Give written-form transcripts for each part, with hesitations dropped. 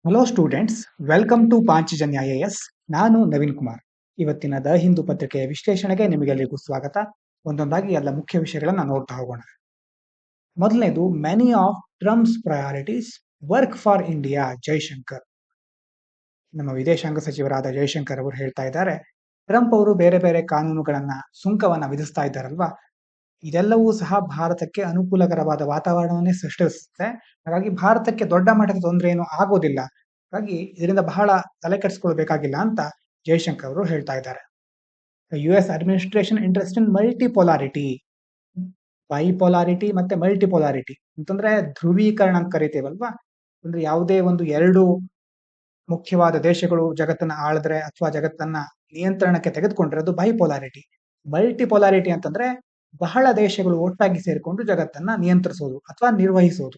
Hello students, welcome to Panchajanya IAS. ನಾನು ನವೀನ್ ಕುಮಾರ್. ಇವತ್ತಿನ the Hindu ಪತ್ರಿಕೆಯ ವಿಶ್ಲೇಷಣೆಗೆ ನಿಮಗೆಲ್ಲರಿಗೂ ಸ್ವಾಗತ. ಒಂದೊಂದಾಗಿ ಎಲ್ಲ ಮುಖ್ಯ ವಿಷಯಗಳನ್ನ ನೋಡ್ತಾ ಹೋಗೋಣ. ಮೊದಲನೇದು, many of Trump's priorities work for India, Jaishankar. ನಮ್ಮ ವಿದೇಶಾಂಗ ಸಚಿವರಾದ ಜೈಶಂಕರ್ ಅವರು ಹೇಳ್ತಾ ಇದ್ದಾರೆ, ಟ್ರಂಪ್ ಅವರು ಬೇರೆ ಬೇರೆ ಕಾನೂನುಗಳನ್ನ, ಸುಂಕವನ್ನ ವಿಧಿಸ್ತಾ ಇದ್ದಾರಲ್ವಾ, ಇದೆಲ್ಲವೂ ಸಹ ಭಾರತಕ್ಕೆ ಅನುಕೂಲಕರವಾದ ವಾತಾವರಣವನ್ನೇ ಸೃಷ್ಟಿಸುತ್ತೆ. ಹಾಗಾಗಿ ಭಾರತಕ್ಕೆ ದೊಡ್ಡ ಮಟ್ಟದ ತೊಂದರೆ ಏನು ಆಗೋದಿಲ್ಲ. ಹಾಗಾಗಿ ಇದರಿಂದ ಬಹಳ ತಲೆ ಕೆಡಿಸ್ಕೊಳ್ಬೇಕಾಗಿಲ್ಲ ಅಂತ ಜೈಶಂಕರ್ ಅವರು ಹೇಳ್ತಾ ಇದ್ದಾರೆ. US ಅಡ್ಮಿನಿಸ್ಟ್ರೇಷನ್ ಇಂಟ್ರೆಸ್ಟ್ ಇನ್ ಮಲ್ಟಿಪೊಲಾರಿಟಿ, ಬೈಪೊಲಾರಿಟಿ ಮತ್ತೆ ಮಲ್ಟಿಪೊಲಾರಿಟಿ ಅಂತಂದ್ರೆ ಧ್ರುವೀಕರಣ ಅಂತ ಕರಿತೇವಲ್ವಾ. ಅಂದ್ರೆ ಯಾವುದೇ ಒಂದು ಎರಡು ಮುಖ್ಯವಾದ ದೇಶಗಳು ಜಗತ್ತನ್ನ ಆಳಿದ್ರೆ ಅಥವಾ ಜಗತ್ತನ್ನ ನಿಯಂತ್ರಣಕ್ಕೆ ತೆಗೆದುಕೊಂಡ್ರೆ ಅದು ಬೈಪೊಲಾರಿಟಿ. ಮಲ್ಟಿಪೊಲಾರಿಟಿ ಅಂತಂದ್ರೆ ಬಹಳ ದೇಶಗಳು ಒಟ್ಟಾಗಿ ಸೇರಿಕೊಂಡು ಜಗತ್ತನ್ನ ನಿಯಂತ್ರಿಸೋದು ಅಥವಾ ನಿರ್ವಹಿಸೋದು.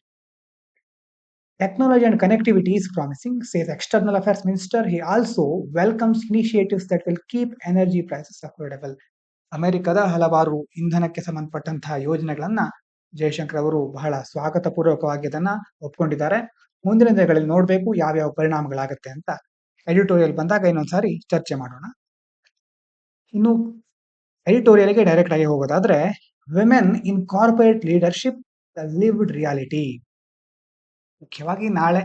Technology and connectivity is promising, says External Affairs Minister. He also welcomes initiatives that will keep energy prices affordable. ಅಮೆರಿಕದ ಹಲವಾರು ಇಂಧನಕ್ಕೆ ಸಂಬಂಧಪಟ್ಟಂತಹ ಯೋಜನೆಗಳನ್ನ ಜಯಶಂಕರ್ ಅವರು ಬಹಳ ಸ್ವಾಗತ ಪೂರ್ವಕವಾಗಿ ಅದನ್ನ ಒಪ್ಕೊಂಡಿದ್ದಾರೆ. ಮುಂದಿನ ದಿನಗಳಲ್ಲಿ ನೋಡ್ಬೇಕು ಯಾವ್ಯಾವ ಪರಿಣಾಮಗಳಾಗತ್ತೆ ಅಂತ. ಎಡಿಟೋರಿಯಲ್ ಬಂದಾಗ ಇನ್ನೊಂದ್ಸಾರಿ ಚರ್ಚೆ ಮಾಡೋಣ. ಇನ್ನು ಎಡಿಟೋರಿಯಲ್ಗೆ ಡೈರೆಕ್ಟ್ ಆಗಿ ಹೋಗೋದಾದ್ರೆ, women in corporate leadership, the lived reality. ಮುಖ್ಯವಾಗಿ ನಾಳೆ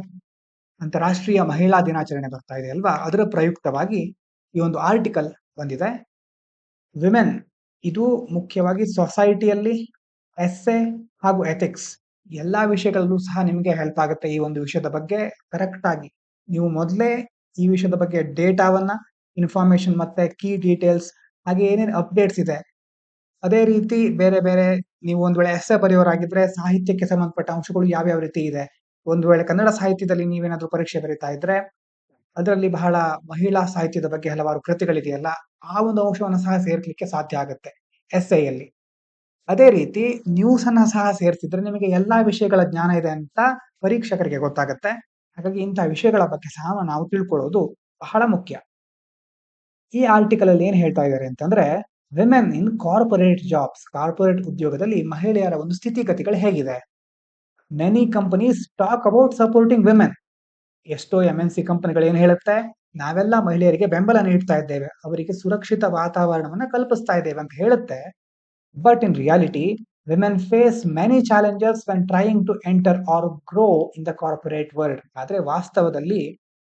ಅಂತಾರಾಷ್ಟ್ರೀಯ ಮಹಿಳಾ ದಿನಾಚರಣೆ ಬರ್ತಾ ಇದೆ ಅಲ್ವಾ, ಅದರ ಪ್ರಯುಕ್ತವಾಗಿ ಈ ಒಂದು ಆರ್ಟಿಕಲ್ ಬಂದಿದೆ. ವಿಮೆನ್, ಇದು ಮುಖ್ಯವಾಗಿ ಸೊಸೈಟಿಯಲ್ಲಿ ಎಸ್ಸೆ ಹಾಗೂ ಎಥಿಕ್ಸ್ ಎಲ್ಲಾ ವಿಷಯಗಳಲ್ಲೂ ಸಹ ನಿಮಗೆ ಹೆಲ್ಪ್ ಆಗುತ್ತೆ. ಈ ಒಂದು ವಿಷಯದ ಬಗ್ಗೆ ಕರೆಕ್ಟ್ ಆಗಿ ನೀವು ಮೊದಲೇ ಈ ವಿಷಯದ ಬಗ್ಗೆ ಡೇಟಾವನ್ನ, ಇನ್ಫಾರ್ಮೇಶನ್ ಮತ್ತೆ ಕೀ ಡೀಟೇಲ್ಸ್ ಹಾಗೆ ಏನೇನು ಅಪ್ಡೇಟ್ಸ್ ಇದೆ, ಅದೇ ರೀತಿ ಬೇರೆ ಬೇರೆ ನೀವು ಒಂದ್ ವೇಳೆ ಎಸ್ಸೆ ಬರೆಯೋರಾಗಿದ್ರೆ ಸಾಹಿತ್ಯಕ್ಕೆ ಸಂಬಂಧಪಟ್ಟ ಅಂಶಗಳು ಯಾವ್ಯಾವ ರೀತಿ ಇದೆ, ಒಂದು ವೇಳೆ ಕನ್ನಡ ಸಾಹಿತ್ಯದಲ್ಲಿ ನೀವೇನಾದ್ರೂ ಪರೀಕ್ಷೆ ಬರೀತಾ ಇದ್ರೆ ಅದರಲ್ಲಿ ಬಹಳ ಮಹಿಳಾ ಸಾಹಿತ್ಯದ ಬಗ್ಗೆ ಹಲವಾರು ಕೃತಿಗಳಿದೆಯಲ್ಲ, ಆ ಒಂದು ಅಂಶವನ್ನು ಸಹ ಸೇರ್ಲಿಕ್ಕೆ ಸಾಧ್ಯ ಆಗುತ್ತೆ ಎಸ್ಸೆಯಲ್ಲಿ. ಅದೇ ರೀತಿ ನ್ಯೂಸ್ ಅನ್ನ ಸಹ ಸೇರಿಸಿದ್ರೆ ನಿಮಗೆ ಎಲ್ಲಾ ವಿಷಯಗಳ ಜ್ಞಾನ ಇದೆ ಅಂತ ಪರೀಕ್ಷಕರಿಗೆ ಗೊತ್ತಾಗುತ್ತೆ. ಹಾಗಾಗಿ ಇಂತಹ ವಿಷಯಗಳ ಬಗ್ಗೆ ಸಹ ನಾವು ತಿಳ್ಕೊಳ್ಳೋದು ಬಹಳ ಮುಖ್ಯ. ಈ ಆರ್ಟಿಕಲ್ ಅಲ್ಲಿ ಏನ್ ಹೇಳ್ತಾ ಇದ್ದಾರೆ ಅಂತಂದ್ರೆ, women in corporate jobs, corporate ಉದ್ಯೋಗದಲ್ಲಿ ಮಹಿಳೆಯರ ಒಂದು ಸ್ಥಿತಿಗತಿಗಳು ಹೇಗಿದೆ. Many companies talk about supporting women. ಎಷ್ಟೋ MNC ಕಂಪನಿಗಳು ಏನ್ ಹೇಳುತ್ತೆ, ನಾವೆಲ್ಲ ಮಹಿಳೆಯರಿಗೆ ಬೆಂಬಲ ನೀಡ್ತಾ ಇದ್ದೇವೆ, ಅವರಿಗೆ ಸುರಕ್ಷಿತ ವಾತಾವರಣವನ್ನ ಕಲ್ಪಿಸ್ತಾ ಇದ್ದೇವೆ ಅಂತ ಹೇಳುತ್ತೆ. But in reality women face many challenges when trying to enter or grow in the corporate world. ಆದ್ರೆ ವಾಸ್ತವದಲ್ಲಿ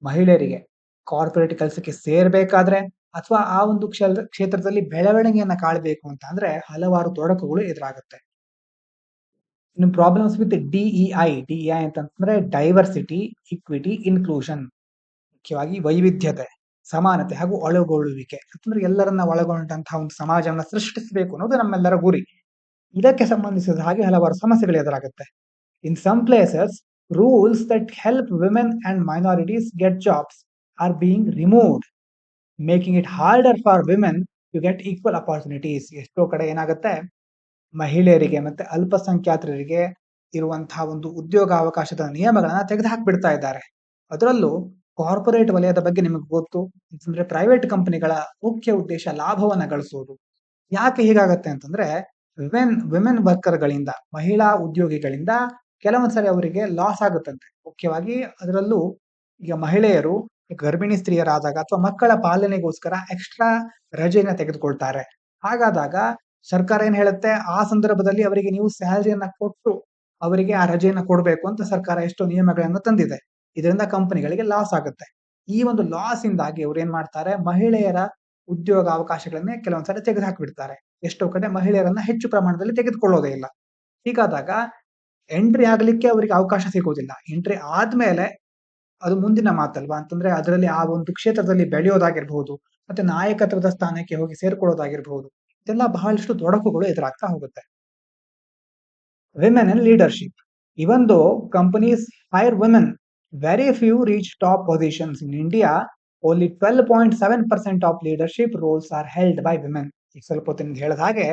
ಮಹಿಳೆಯರಿಗೆ ಕಾರ್ಪೊರೇಟ್ ಕೆಲಸಕ್ಕೆ ಸೇರ್ಬೇಕಾದ್ರೆ ಅಥವಾ ಆ ಒಂದು ಕ್ಷೇತ್ರದಲ್ಲಿ ಬೆಳವಣಿಗೆಯನ್ನ ಕಾಣಬೇಕು ಅಂತ ಅಂದ್ರೆ ಹಲವಾರು ತೊಡಕುಗಳು ಎದುರಾಗುತ್ತೆ. ಇನ್ನು ಪ್ರಾಬ್ಲಮ್ಸ್ ವಿತ್ DEI ಅಂತಂದ್ರೆ ಡೈವರ್ಸಿಟಿ, ಇಕ್ವಿಟಿ, ಇನ್ಕ್ಲೂಷನ್. ಮುಖ್ಯವಾಗಿ ವೈವಿಧ್ಯತೆ, ಸಮಾನತೆ ಹಾಗೂ ಒಳಗೊಳ್ಳುವಿಕೆ ಅಂತಂದ್ರೆ ಎಲ್ಲರನ್ನ ಒಳಗೊಂಡಂತಹ ಒಂದು ಸಮಾಜವನ್ನ ಸೃಷ್ಟಿಸಬೇಕು ಅನ್ನೋದು ನಮ್ಮೆಲ್ಲರ ಗುರಿ. ಇದಕ್ಕೆ ಸಂಬಂಧಿಸಿದ ಹಾಗೆ ಹಲವಾರು ಸಮಸ್ಯೆಗಳು ಎದುರಾಗುತ್ತೆ. In some places rules that help women and minorities get jobs are being removed, making it harder for women to get equal opportunities. ಎಷ್ಟೋ ಕಡೆ ಏನಾಗುತ್ತೆ, ಮಹಿಳೆಯರಿಗೆ ಮತ್ತೆ ಅಲ್ಪಸಂಖ್ಯಾತರಿಗೆ ಇರುವಂತಹ ಒಂದು ಉದ್ಯೋಗಾವಕಾಶದ ನಿಯಮಗಳನ್ನ ತೆಗೆದುಹಾಕ್ಬಿಡ್ತಾ ಇದ್ದಾರೆ. ಅದರಲ್ಲೂ ಕಾರ್ಪೊರೇಟ್ ವಲಯದ ಬಗ್ಗೆ ನಿಮಗೆ ಗೊತ್ತು, ಅಂತಂದ್ರೆ ಪ್ರೈವೇಟ್ ಕಂಪನಿಗಳ ಮುಖ್ಯ ಉದ್ದೇಶ ಲಾಭವನ್ನ ಗಳಿಸೋದು. ಯಾಕೆ ಹೀಗಾಗತ್ತೆ ಅಂತಂದ್ರೆ ವಿಮೆನ್ ವರ್ಕರ್ಗಳಿಂದ, ಮಹಿಳಾ ಉದ್ಯೋಗಿಗಳಿಂದ ಕೆಲವೊಂದ್ಸರಿ ಅವರಿಗೆ ಲಾಸ್ ಆಗುತ್ತಂತೆ. ಮುಖ್ಯವಾಗಿ ಅದರಲ್ಲೂ ಈಗ ಮಹಿಳೆಯರು ಗರ್ಭಿಣಿ ಸ್ತ್ರೀಯರಾದಾಗ ಅಥವಾ ಮಕ್ಕಳ ಪಾಲನೆಗೋಸ್ಕರ ಎಕ್ಸ್ಟ್ರಾ ರಜೆಯನ್ನ ತೆಗೆದುಕೊಳ್ತಾರೆ. ಹಾಗಾದಾಗ ಸರ್ಕಾರ ಏನ್ ಹೇಳುತ್ತೆ, ಆ ಸಂದರ್ಭದಲ್ಲಿ ಅವರಿಗೆ ನೀವು ಸ್ಯಾಲರಿಯನ್ನ ಕೊಟ್ಟು ಅವರಿಗೆ ಆ ರಜೆಯನ್ನ ಕೊಡಬೇಕು ಅಂತ ಸರ್ಕಾರ ಎಷ್ಟೋ ನಿಯಮಗಳನ್ನ ತಂದಿದೆ. ಇದರಿಂದ ಕಂಪನಿಗಳಿಗೆ ಲಾಸ್ ಆಗುತ್ತೆ. ಈ ಒಂದು ಲಾಸ್ ಇಂದಾಗಿ ಅವ್ರು ಏನ್ ಮಾಡ್ತಾರೆ, ಮಹಿಳೆಯರ ಉದ್ಯೋಗ ಅವಕಾಶಗಳನ್ನೇ ಕೆಲವೊಂದ್ಸರಿ ತೆಗೆದುಹಾಕ್ಬಿಡ್ತಾರೆ. ಎಷ್ಟೋ ಕಡೆ ಮಹಿಳೆಯರನ್ನ ಹೆಚ್ಚು ಪ್ರಮಾಣದಲ್ಲಿ ತೆಗೆದುಕೊಳ್ಳೋದೇ ಇಲ್ಲ. ಹೀಗಾದಾಗ ಎಂಟ್ರಿ ಆಗ್ಲಿಕ್ಕೆ ಅವರಿಗೆ ಅವಕಾಶ ಸಿಗೋದಿಲ್ಲ. ಎಂಟ್ರಿ ಆದ್ಮೇಲೆ ಅದು ಮುಂದಿನ ಮಾತಲ್ವಾ, ಅಂತಂದ್ರೆ ಅದರಲ್ಲಿ ಆ ಒಂದು ಕ್ಷೇತ್ರದಲ್ಲಿ ಬೆಳೆಯೋದಾಗಿರ್ಬಹುದು, ಮತ್ತೆ ನಾಯಕತ್ವದ ಸ್ಥಾನಕ್ಕೆ ಹೋಗಿ ಸೇರ್ಕೊಳ್ಳೋದಾಗಿರ್ಬಹುದು, ಇದೆಲ್ಲ ಬಹಳಷ್ಟು ತೊಡಕುಗಳು ಎದುರಾಗ್ತಾ ಹೋಗುತ್ತೆ. Women in leadership. Even though companies hire women, very few reach top positions. In India, only 12.7% of leadership roles are held by women. ಈಗ ಸ್ವಲ್ಪ ಹೊತ್ತಿನಿಂದ ಹೇಳಿದ ಹಾಗೆ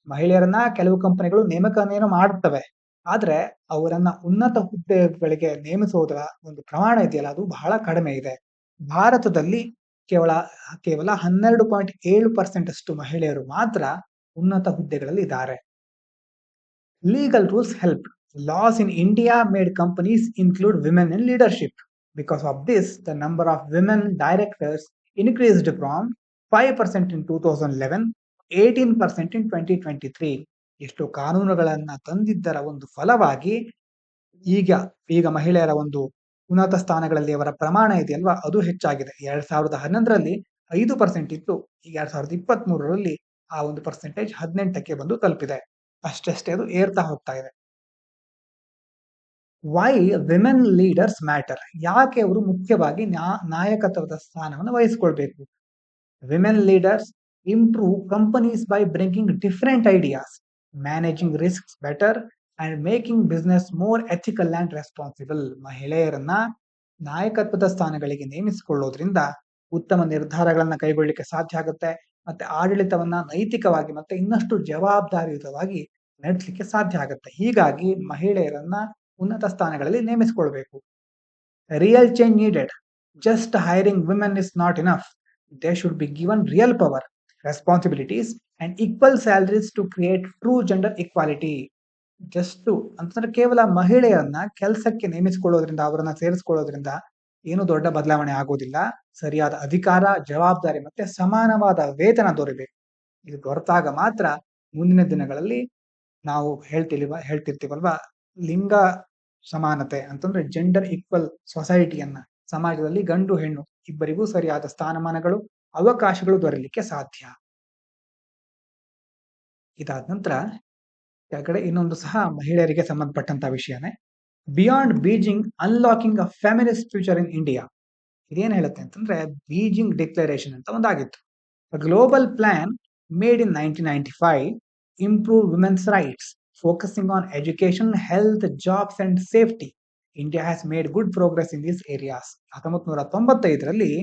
ಮಹಿಳೆಯರನ್ನ ಕೆಲವು ಕಂಪನಿಗಳು ನೇಮಕನೇನು ಮಾಡುತ್ತವೆ, ಆದ್ರೆ ಅವರನ್ನ ಉನ್ನತ ಹುದ್ದೆಗಳಿಗೆ ನೇಮಿಸುವುದರ ಒಂದು ಪ್ರಮಾಣ ಇದೆಯಲ್ಲ, ಅದು ಬಹಳ ಕಡಿಮೆ ಇದೆ. ಭಾರತದಲ್ಲಿ ಕೇವಲ 12.7% ಅಷ್ಟು ಮಹಿಳೆಯರು ಮಾತ್ರ ಉನ್ನತ ಹುದ್ದೆಗಳಲ್ಲಿ ಇದ್ದಾರೆ. Legal rules help. Laws in India made companies include women in leadership. Because of this, the number of women directors increased from 5% in 2011, 18% in 2023. ಎಷ್ಟು ಕಾನೂನುಗಳನ್ನ ತಂದಿದ್ದರ ಒಂದು ಫಲವಾಗಿ ಈಗ ಈಗ ಮಹಿಳೆಯರ ಒಂದು ಉನ್ನತ ಸ್ಥಾನಗಳಲ್ಲಿ ಅವರ ಪ್ರಮಾಣ ಇದೆಯಲ್ವಾ ಅದು ಹೆಚ್ಚಾಗಿದೆ. 2011ರಲ್ಲಿ 5% ಇತ್ತು. ಈಗ 2023ರಲ್ಲಿ ಆ ಒಂದು ಪರ್ಸೆಂಟೇಜ್ 18ಕ್ಕೆ ಬಂದು ತಲುಪಿದೆ. ಅಷ್ಟೇ ಅದು ಏರ್ತಾ ಹೋಗ್ತಾ ಇದೆ. ವೈ ವಿಮೆನ್ ಲೀಡರ್ಸ್ ಮ್ಯಾಟರ್, ಯಾಕೆ ಅವರು ಮುಖ್ಯವಾಗಿ ನಾಯಕತ್ವದ ಸ್ಥಾನವನ್ನು ವಹಿಸಿಕೊಳ್ಬೇಕು? Women leaders improve companies by bringing different ideas, managing risks better and making business more ethical and responsible. ಮಹಿಳೆಯರನ್ನ ನಾಯಕತ್ವದ ಸ್ಥಾನಗಳಿಗೆ ನೇಮಿಸಿಕೊಳ್ಳೋದ್ರಿಂದ ಉತ್ತಮ ನಿರ್ಧಾರಗಳನ್ನ ಕೈಗೊಳ್ಳಲಿಕ್ಕೆ ಸಾಧ್ಯ ಆಗುತ್ತೆ, ಮತ್ತೆ ಆಡಳಿತವನ್ನ ನೈತಿಕವಾಗಿ ಮತ್ತೆ ಇನ್ನಷ್ಟು ಜವಾಬ್ದಾರಿಯುತವಾಗಿ ನಡೆಸಲಿಕ್ಕೆ ಸಾಧ್ಯ ಆಗುತ್ತೆ. ಹೀಗಾಗಿ ಮಹಿಳೆಯರನ್ನ ಉನ್ನತ ಸ್ಥಾನಗಳಲ್ಲಿ ನೇಮಿಸಿಕೊಳ್ಬೇಕು. Real change needed. Just hiring women is not enough. They should be given real power, responsibilities and equal salaries to create true gender equality. Just ಅಂತಂದ್ರೆ ಕೇವಲ ಮಹಿಳೆಯರನ್ನ ಕೆಲಸಕ್ಕೆ ನೇಮಿಸಿಕೊಳ್ಳೋದ್ರಿಂದ, ಅವರನ್ನ ಸೇರಿಸಿಕೊಳ್ಳೋದ್ರಿಂದ ಏನು ದೊಡ್ಡ ಬದಲಾವಣೆ ಆಗೋದಿಲ್ಲ. ಸರಿಯಾದ ಅಧಿಕಾರ, ಜವಾಬ್ದಾರಿ ಮತ್ತೆ ಸಮಾನವಾದ ವೇತನ ದೊರೆಯಬೇಕು. ಇದು ದೊರೆತಾಗ ಮಾತ್ರ ಮುಂದಿನ ದಿನಗಳಲ್ಲಿ ನಾವು ಹೇಳ್ತಿರ್ತೀವಲ್ವಾ, ಲಿಂಗ ಸಮಾನತೆ ಅಂತಂದ್ರೆ ಜೆಂಡರ್ ಈಕ್ವಲ್ ಸೊಸೈಟಿಯನ್ನ, ಸಮಾಜದಲ್ಲಿ ಗಂಡು ಹೆಣ್ಣು ಇಬ್ಬರಿಗೂ ಸರಿಯಾದ ಸ್ಥಾನಮಾನಗಳು, ಅವಕಾಶಗಳು ದೊರೆಯಲಿಕ್ಕೆ ಸಾಧ್ಯ. ಇದಾದ ನಂತರ ಕೆಳಗಡೆ ಇನ್ನೊಂದು ಸಹ ಮಹಿಳೆಯರಿಗೆ ಸಂಬಂಧಪಟ್ಟಂತ ವಿಷಯನೇ, beyond Beijing unlocking a feminist future in India. ಇದೇನ್ ಹೇಳುತ್ತೆ ಅಂತಂದ್ರೆ, ಬೀಜಿಂಗ್ ಡಿಕ್ಲರೇಷನ್ ಅಂತ ಒಂದಾಗಿತ್ತು. Global plan made in 1995 improve women's rights, focusing on education, health, jobs and safety. India has made good progress in these areas. 1995ರಲ್ಲಿ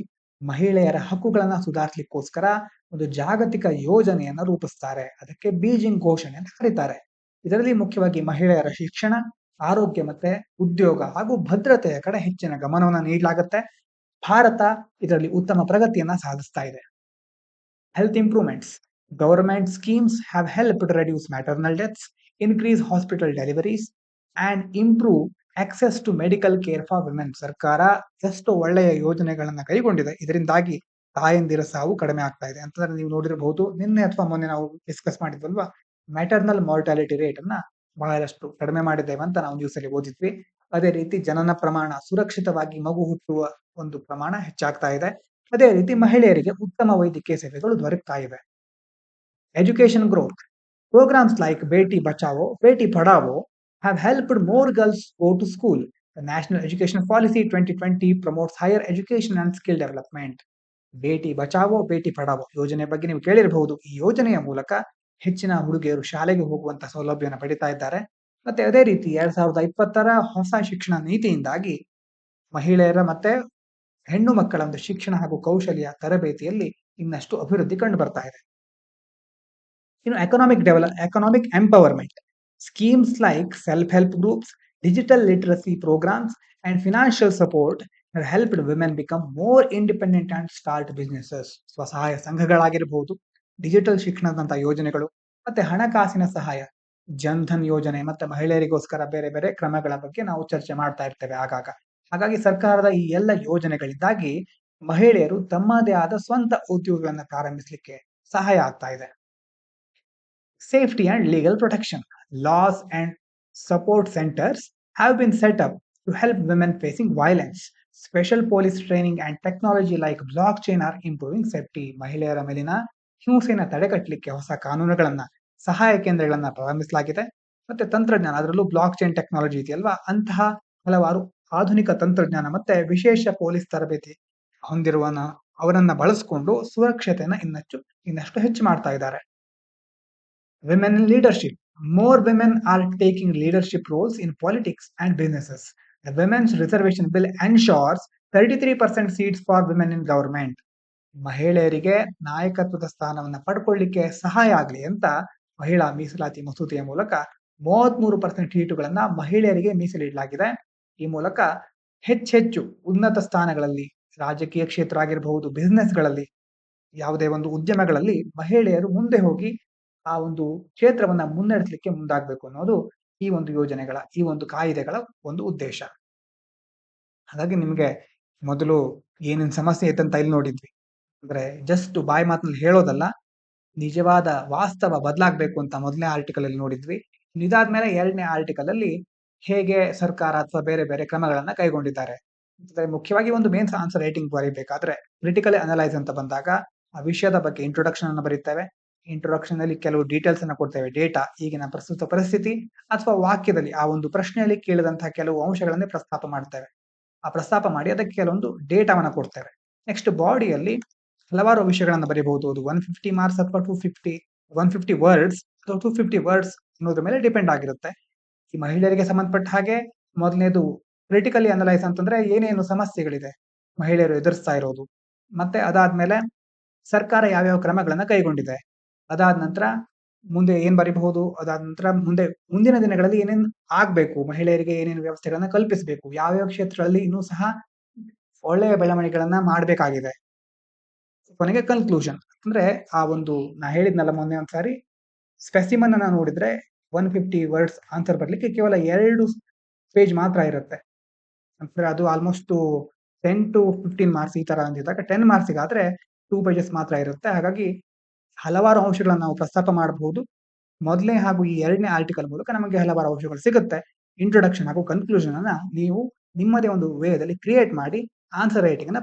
ಮಹಿಳೆಯರ ಹಕ್ಕುಗಳನ್ನ ಸುಧಾರಿಸಲಿಕ್ಕೋಸ್ಕರ ಒಂದು ಜಾಗತಿಕ ಯೋಜನೆಯನ್ನ ರೂಪಿಸ್ತಾರೆ. ಅದಕ್ಕೆ ಬೀಜಿಂಗ್ ಘೋಷಣೆ ಅಂತ ಕರೀತಾರೆ. ಇದರಲ್ಲಿ ಮುಖ್ಯವಾಗಿ ಮಹಿಳೆಯರ ಶಿಕ್ಷಣ, ಆರೋಗ್ಯ ಮತ್ತೆ ಉದ್ಯೋಗ ಹಾಗೂ ಭದ್ರತೆಯ ಕಡೆ ಹೆಚ್ಚಿನ ಗಮನವನ್ನು ನೀಡಲಾಗುತ್ತೆ. ಭಾರತ ಇದರಲ್ಲಿ ಉತ್ತಮ ಪ್ರಗತಿಯನ್ನ ಸಾಧಿಸ್ತಾ ಇದೆ. Health improvements. Government schemes have helped reduce maternal deaths, increase hospital deliveries, and improve access to medical care for women. ಸರ್ಕಾರ ಎಷ್ಟು ಒಳ್ಳೆಯ ಯೋಜನೆಗಳನ್ನ ಕೈಗೊಂಡಿದೆ, ಇದರಿಂದಾಗಿ ತಾಯಂದಿರ ಸಾವು ಕಡಿಮೆ ಆಗ್ತಾ ಇದೆ. ಅಂತಂದ್ರೆ ನೀವು ನೋಡಿರಬಹುದು, ನಿನ್ನೆ ಅಥವಾ ಮೊನ್ನೆ ನಾವು ಡಿಸ್ಕಸ್ ಮಾಡಿದ್ವಲ್ವಾ, ಮ್ಯಾಟರ್ನಲ್ ಮಾರ್ಟಾಲಿಟಿ ರೇಟ್ ಅನ್ನ ಬಹಳಷ್ಟು ಕಡಿಮೆ ಮಾಡಿದ್ದೇವೆ ಅಂತ ನಾವು ನ್ಯೂಸ್ ಅಲ್ಲಿ ಓದಿದ್ವಿ. ಅದೇ ರೀತಿ ಜನನ ಪ್ರಮಾಣ, ಸುರಕ್ಷಿತವಾಗಿ ಮಗು ಹುಟ್ಟುವ ಒಂದು ಪ್ರಮಾಣ ಹೆಚ್ಚಾಗ್ತಾ ಇದೆ. ಅದೇ ರೀತಿ ಮಹಿಳೆಯರಿಗೆ ಉತ್ತಮ ವೈದ್ಯಕೀಯ ಸೇವೆಗಳು ದೊರಕ್ತಾ ಇವೆ. Education growth. Programs like Beti Bachao, Beti Padhao have helped more girls go to school. The National Education Policy 2020 promotes higher education and skill development. Beti Bachao Beti Padhao ಯೋಜನೆ ಬಗ್ಗೆ ನೀವು ಕೇಳಿರಬಹುದು. ಈ ಯೋಜನೆಯ ಮೂಲಕ ಹೆಚ್ಚಿನ ಹುಡುಗಿಯರು ಶಾಲೆಗೆ ಹೋಗುವಂತ ಸೌಲಭ್ಯವನ್ನು ಪಡಿತಾ ಇದ್ದಾರೆ. ಮತ್ತೆ ಅದೇ ರೀತಿ 2020ರ ಹೊಸ ಶಿಕ್ಷಣ ನೀತಿಯಿಂದಾಗಿ ಮಹಿಳೆಯರ ಮತ್ತೆ ಹೆಣ್ಣು ಮಕ್ಕಳ ಒಂದು ಶಿಕ್ಷಣ ಹಾಗೂ ಕೌಶಲ್ಯ ತರಬೇತಿಯಲ್ಲಿ ಇನ್ನಷ್ಟು ಅಭಿವೃದ್ಧಿ ಕಂಡು ಬರ್ತಾ ಇದೆ. Economic empowerment. Schemes like self-help groups, digital literacy programs, and financial support have helped women become more independent and start businesses. ಸ್ವಸಹಾಯ ಸಂಘಗಳಾಗಿರಬಹುದು, ಡಿಜಿಟಲ್ ಶಿಕ್ಷಣದಂತ ಯೋಜನೆಗಳು, ಮತ್ತೆ ಹಣಕಾಸಿನ ಸಹಾಯ, ಜನ್ಧನ್ ಯೋಜನೆ ಮತ್ತೆ ಮಹಿಳೆಯರಿಗೋಸ್ಕರ ಬೇರೆ ಬೇರೆ ಕ್ರಮಗಳ ಬಗ್ಗೆ ನಾವು ಚರ್ಚೆ ಮಾಡ್ತಾ ಇರ್ತೇವೆ ಆಗಾಗ. ಹಾಗಾಗಿ ಸರ್ಕಾರದ ಈ ಎಲ್ಲ ಯೋಜನೆಗಳಿಂದಾಗಿ ಮಹಿಳೆಯರು ತಮ್ಮದೇ ಆದ ಸ್ವಂತ ಉದ್ಯೋಗಗಳನ್ನು ಪ್ರಾರಂಭಿಸಲಿಕ್ಕೆ ಸಹಾಯ ಆಗ್ತಾ ಇದೆ. Safety and legal protection. Laws and support centers have been set up to help women facing violence. Special police training and technology like blockchain are improving safety. ಮಹಿಳೆಯರ ಮೇಲಿನ ಹಿಂಸೆಯನ್ನು ತಡೆಗಟ್ಟಲಿಕ್ಕೆ ಹೊಸ ಕಾನೂನುಗಳನ್ನ, ಸಹಾಯ ಕೇಂದ್ರಗಳನ್ನ ಪ್ರಾರಂಭಿಸಲಾಗಿದೆ. ಮತ್ತೆ ತಂತ್ರಜ್ಞಾನ, ಅದರಲ್ಲೂ ಬ್ಲಾಕ್ ಚೈನ್ ಟೆಕ್ನಾಲಜಿ ಇದೆಯಲ್ವಾ, ಅಂತಹ ಹಲವಾರು ಆಧುನಿಕ ತಂತ್ರಜ್ಞಾನ ಮತ್ತೆ ವಿಶೇಷ ಪೊಲೀಸ್ ತರಬೇತಿ ಹೊಂದಿರುವನ ಅವರನ್ನ ಬಳಸಿಕೊಂಡು ಸುರಕ್ಷತೆಯನ್ನ ಇನ್ನಷ್ಟು ಹೆಚ್ಚು ಮಾಡ್ತಾ ಇದ್ದಾರೆ. Women in leadership. More women are taking leadership roles in politics and businesses. The Women's Reservation Bill ensures 33% seats for women in government. ಮಹಿಳೆಯರಿಗೆ ನಾಯಕತ್ವದ ಸ್ಥಾನವನ್ನು ಪಡ್ಕೊಳ್ಳಿಕ್ಕೆ ಸಹಾಯ ಆಗಲಿ ಅಂತ ಮಹಿಳಾ ಮೀಸಲಾತಿ ಮಸೂದೆಯ ಮೂಲಕ 33% ಸೀಟುಗಳನ್ನ ಮಹಿಳೆಯರಿಗೆ ಮೀಸಲಿಡಲಾಗಿದೆ. ಈ ಮೂಲಕ ಹೆಚ್ಚೆಚ್ಚು ಉನ್ನತ ಸ್ಥಾನಗಳಲ್ಲಿ, ರಾಜಕೀಯ ಕ್ಷೇತ್ರ ಆಗಿರಬಹುದು, ಬಿಸ್ನೆಸ್ಗಳಲ್ಲಿ, ಯಾವುದೇ ಒಂದು ಉದ್ಯಮಗಳಲ್ಲಿ ಮಹಿಳೆಯರು ಮುಂದೆ ಹೋಗಿ ಆ ಒಂದು ಕ್ಷೇತ್ರವನ್ನ ಮುನ್ನಡೆಸಲಿಕ್ಕೆ ಮುಂದಾಗಬೇಕು ಅನ್ನೋದು ಈ ಒಂದು ಯೋಜನೆಗಳ, ಈ ಒಂದು ಕಾಯ್ದೆಗಳ ಒಂದು ಉದ್ದೇಶ. ಹಾಗಾಗಿ ನಿಮ್ಗೆ ಮೊದಲು ಏನೇನ್ ಸಮಸ್ಯೆ ಐತೆ ಅಂತ ಇಲ್ಲಿ ನೋಡಿದ್ವಿ. ಅಂದ್ರೆ ಜಸ್ಟ್ ಬಾಯಿ ಮಾತಿನಲ್ಲಿ ಹೇಳೋದಲ್ಲ, ನಿಜವಾದ ವಾಸ್ತವ ಬದಲಾಗಬೇಕು ಅಂತ ಮೊದಲನೇ ಆರ್ಟಿಕಲ್ ಅಲ್ಲಿ ನೋಡಿದ್ವಿ. ಇದಾದ್ಮೇಲೆ 2ನೇ ಆರ್ಟಿಕಲ್ ಅಲ್ಲಿ ಹೇಗೆ ಸರ್ಕಾರ ಅಥವಾ ಬೇರೆ ಬೇರೆ ಕ್ರಮಗಳನ್ನ ಕೈಗೊಂಡಿದ್ದಾರೆ. ಅಂದ್ರೆ ಮುಖ್ಯವಾಗಿ ಒಂದು ಮೇನ್ಸ್ ಆನ್ಸರ್ ರೈಟಿಂಗ್ ಬರೀಬೇಕಾದ್ರೆ ಕ್ರಿಟಿಕಲಿ ಅನಲೈಸ್ ಅಂತ ಬಂದಾಗ ಆ ವಿಷಯದ ಬಗ್ಗೆ ಇಂಟ್ರೊಡಕ್ಷನ್ ಅನ್ನು ಬರೀತೇವೆ. ಇಂಟ್ರೊಡಕ್ಷನ್ ಅಲ್ಲಿ ಕೆಲವು ಡೀಟೇಲ್ಸ್ ಅನ್ನ ಕೊಡ್ತೇವೆ. ಡೇಟಾ, ಈಗಿನ ಪ್ರಸ್ತುತ ಪರಿಸ್ಥಿತಿ ಅಥವಾ ವಾಕ್ಯದಲ್ಲಿ ಆ ಒಂದು ಪ್ರಶ್ನೆಯಲ್ಲಿ ಕೇಳಿದಂತಹ ಕೆಲವು ಅಂಶಗಳನ್ನೇ ಪ್ರಸ್ತಾಪ ಮಾಡ್ತೇವೆ. ಆ ಪ್ರಸ್ತಾಪ ಮಾಡಿ ಅದಕ್ಕೆ ಕೆಲವೊಂದು ಡೇಟಾವನ್ನ ಕೊಡ್ತೇವೆ. ನೆಕ್ಸ್ಟ್ ಬಾಡಿಯಲ್ಲಿ ಹಲವಾರು ವಿಷಯಗಳನ್ನ ಬರೀಬಹುದು. ಅದು 150 ಮಾರ್ಕ್ಸ್ ಅಥವಾ 150 ವರ್ಡ್ಸ್ ಅಥವಾ 250 ವರ್ಡ್ಸ್ ಅನ್ನೋದ್ರ ಮೇಲೆ ಡಿಪೆಂಡ್ ಆಗಿರುತ್ತೆ. ಈ ಮಹಿಳೆಯರಿಗೆ ಸಂಬಂಧಪಟ್ಟ ಹಾಗೆ ಮೊದಲನೇದು ಕ್ರಿಟಿಕಲಿ ಅನಲೈಸ್ ಅಂತಂದ್ರೆ ಏನೇನು ಸಮಸ್ಯೆಗಳಿದೆ ಮಹಿಳೆಯರು ಎದುರಿಸ್ತಾ ಇರೋದು, ಮತ್ತೆ ಅದಾದ್ಮೇಲೆ ಸರ್ಕಾರ ಯಾವ್ಯಾವ ಕ್ರಮಗಳನ್ನ ಕೈಗೊಂಡಿದೆ, ಅದಾದ ನಂತರ ಮುಂದೆ ಏನ್ ಬರೀಬಹುದು, ಅದಾದ ನಂತರ ಮುಂದಿನ ದಿನಗಳಲ್ಲಿ ಏನೇನ್ ಆಗ್ಬೇಕು, ಮಹಿಳೆಯರಿಗೆ ಏನೇನು ವ್ಯವಸ್ಥೆಗಳನ್ನ ಕಲ್ಪಿಸಬೇಕು, ಯಾವ್ಯಾವ ಕ್ಷೇತ್ರಗಳಲ್ಲಿ ಇನ್ನೂ ಸಹ ಒಳ್ಳೆಯ ಬೆಳವಣಿಗೆಗಳನ್ನ ಮಾಡ್ಬೇಕಾಗಿದೆ. ಕೊನೆಗೆ ಕನ್ಕ್ಲೂಷನ್ ಅಂದ್ರೆ ಆ ಒಂದು ನಾ ಹೇಳಿದ್ನಲ್ಲ ಮೊನ್ನೆ ಒಂದ್ಸಾರಿ, ಸ್ಪೆಸಿಮನ್ ಅನ್ನ ನೋಡಿದ್ರೆ 150 ವರ್ಡ್ಸ್ ಆನ್ಸರ್ ಬರ್ಲಿಕ್ಕೆ ಕೇವಲ 2 ಪೇಜ್ ಮಾತ್ರ ಇರುತ್ತೆ. ಅಂದ್ರೆ ಅದು ಆಲ್ಮೋಸ್ಟ್ 10 ಟು 15 ಮಾರ್ಕ್ಸ್ ಈ ತರ ಅಂದಿದ್ದಾಗ 10 ಮಾರ್ಕ್ಸಿಗಾದ್ರೆ 2 ಪೇಜಸ್ ಮಾತ್ರ ಇರುತ್ತೆ. ಹಾಗಾಗಿ ಹಲವಾರು ಅಂಶಗಳನ್ನ ನಾವು ಪ್ರಸ್ತಾಪ ಮಾಡಬಹುದು. ಮೊದಲನೇ ಹಾಗೂ ಈ 2ನೇ ಆರ್ಟಿಕಲ್ ಮೂಲಕ ನಮಗೆ ಹಲವಾರು ಅಂಶಗಳು ಸಿಗುತ್ತೆ. ಇಂಟ್ರೊಡಕ್ಷನ್ ಹಾಗೂ ಕನ್ಕ್ಲೂಷನ್ ಅನ್ನ ನೀವು ನಿಮ್ಮದೇ ಒಂದು ವೇದಲ್ಲಿ ಕ್ರಿಯೇಟ್ ಮಾಡಿ ಆನ್ಸರ್ ರೈಟಿಂಗ್ ಅನ್ನ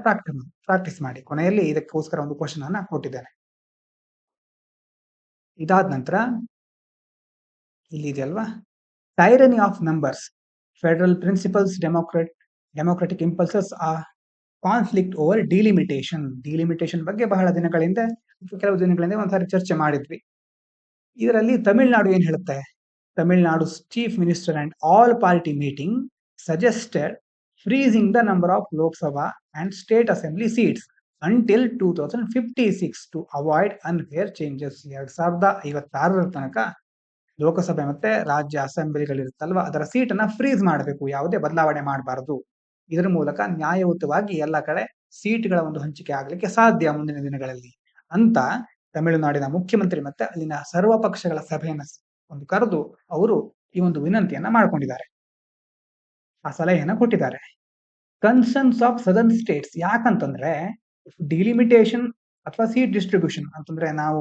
ಪ್ರಾಕ್ಟೀಸ್ ಮಾಡಿ. ಕೊನೆಯಲ್ಲಿ ಇದಕ್ಕೋಸ್ಕರ ಒಂದು ಕ್ವಶನ್ ಅನ್ನ ಕೊಟ್ಟಿದ್ದೇನೆ. ಇದಾದ ನಂತರ ಇಲ್ಲಿ ಇದೆಯಲ್ವಾ, tyranny of numbers, federal principles, democratic impulses, conflict over delimitation ಬಗ್ಗೆ ಬಹಳ ದಿನಗಳಿಂದ ಕೆಲವು ದಿನಗಳಿಂದ ಒಂದ್ಸಾರಿ ಚರ್ಚೆ ಮಾಡಿದ್ವಿ. ಇದರಲ್ಲಿ ತಮಿಳುನಾಡು ಏನ್ ಹೇಳುತ್ತೆ, Tamil Nadu chief minister and all party meeting suggested freezing the number of Lok Sabha and state assembly seats until 2056 to avoid unfair changes. 2056 ತನಕ ಲೋಕಸಭೆ ಮತ್ತೆ ರಾಜ್ಯ ಅಸೆಂಬ್ಲಿಗಳಿರುತ್ತಲ್ವಾ ಅದರ ಸೀಟನ್ನ ಫ್ರೀಸ್ ಮಾಡಬೇಕು, ಯಾವುದೇ ಬದಲಾವಣೆ ಮಾಡಬಾರದು. ಇದರ ಮೂಲಕ ನ್ಯಾಯಯುತವಾಗಿ ಎಲ್ಲ ಕಡೆ ಸೀಟ್ಗಳ ಒಂದು ಹಂಚಿಕೆ ಆಗ್ಲಿಕ್ಕೆ ಸಾಧ್ಯ ಮುಂದಿನ ದಿನಗಳಲ್ಲಿ ಅಂತ ತಮಿಳುನಾಡಿನ ಮುಖ್ಯಮಂತ್ರಿ ಮತ್ತೆ ಅಲ್ಲಿನ ಸರ್ವ ಪಕ್ಷಗಳ ಸಭೆಯನ್ನ ಒಂದು ಕರೆದು ಅವರು ಈ ಒಂದು ವಿನಂತಿಯನ್ನ ಮಾಡ್ಕೊಂಡಿದ್ದಾರೆ, ಆ ಸಲಹೆಯನ್ನ ಕೊಟ್ಟಿದ್ದಾರೆ. ಕನ್ಸರ್ನ್ಸ್ ಆಫ್ ಸದರ್ನ್ ಸ್ಟೇಟ್ಸ್, ಯಾಕಂತಂದ್ರೆ ಡಿಲಿಮಿಟೇಷನ್ ಅಥವಾ ಸೀಟ್ ಡಿಸ್ಟ್ರಿಬ್ಯೂಷನ್ ಅಂತಂದ್ರೆ ನಾವು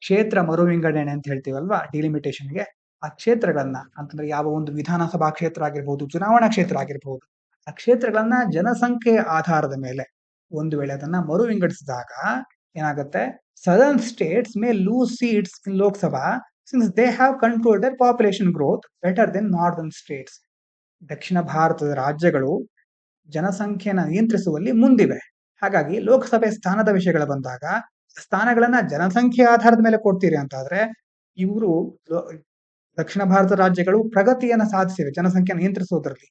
ಕ್ಷೇತ್ರ ಮರು ವಿಂಗಡಣೆ ಅಂತ ಹೇಳ್ತೀವಲ್ವಾ ಡಿಲಿಮಿಟೇಷನ್ಗೆ, ಆ ಕ್ಷೇತ್ರಗಳನ್ನ ಅಂತಂದ್ರೆ ಯಾವ ಒಂದು ವಿಧಾನಸಭಾ ಕ್ಷೇತ್ರ ಆಗಿರ್ಬೋದು, ಚುನಾವಣಾ ಕ್ಷೇತ್ರ ಆಗಿರ್ಬೋದು, ಆ ಕ್ಷೇತ್ರಗಳನ್ನ ಜನಸಂಖ್ಯೆಯ ಆಧಾರದ ಮೇಲೆ ಒಂದು ವೇಳೆ ಅದನ್ನ ಮರು ವಿಂಗಡಿಸಿದಾಗ ಏನಾಗುತ್ತೆ, southern states may lose seats in Lok Sabha since they have control their population growth better than northern states. ದಕ್ಷಿಣ ಭಾರತದ ರಾಜ್ಯಗಳು ಜನಸಂಖ್ಯೆನ ನಿಯಂತ್ರಿಸುವಲ್ಲಿ ಮುಂದಿವೆ. ಹಾಗಾಗಿ ಲೋಕಸಭೆ ಸ್ಥಾನದ ವಿಷಯಗಳು ಬಂದಾಗ ಸ್ಥಾನಗಳನ್ನ ಜನಸಂಖ್ಯೆ ಆಧಾರದ ಮೇಲೆ ಕೊಡ್ತೀರಿ ಅಂತಾದ್ರೆ ಇವರು ದಕ್ಷಿಣ ಭಾರತ ರಾಜ್ಯಗಳು ಪ್ರಗತಿಯನ್ನ ಸಾಧಿಸಿವೆ ಜನಸಂಖ್ಯೆ ನಿಯಂತ್ರಿಸುವುದರಲ್ಲಿ.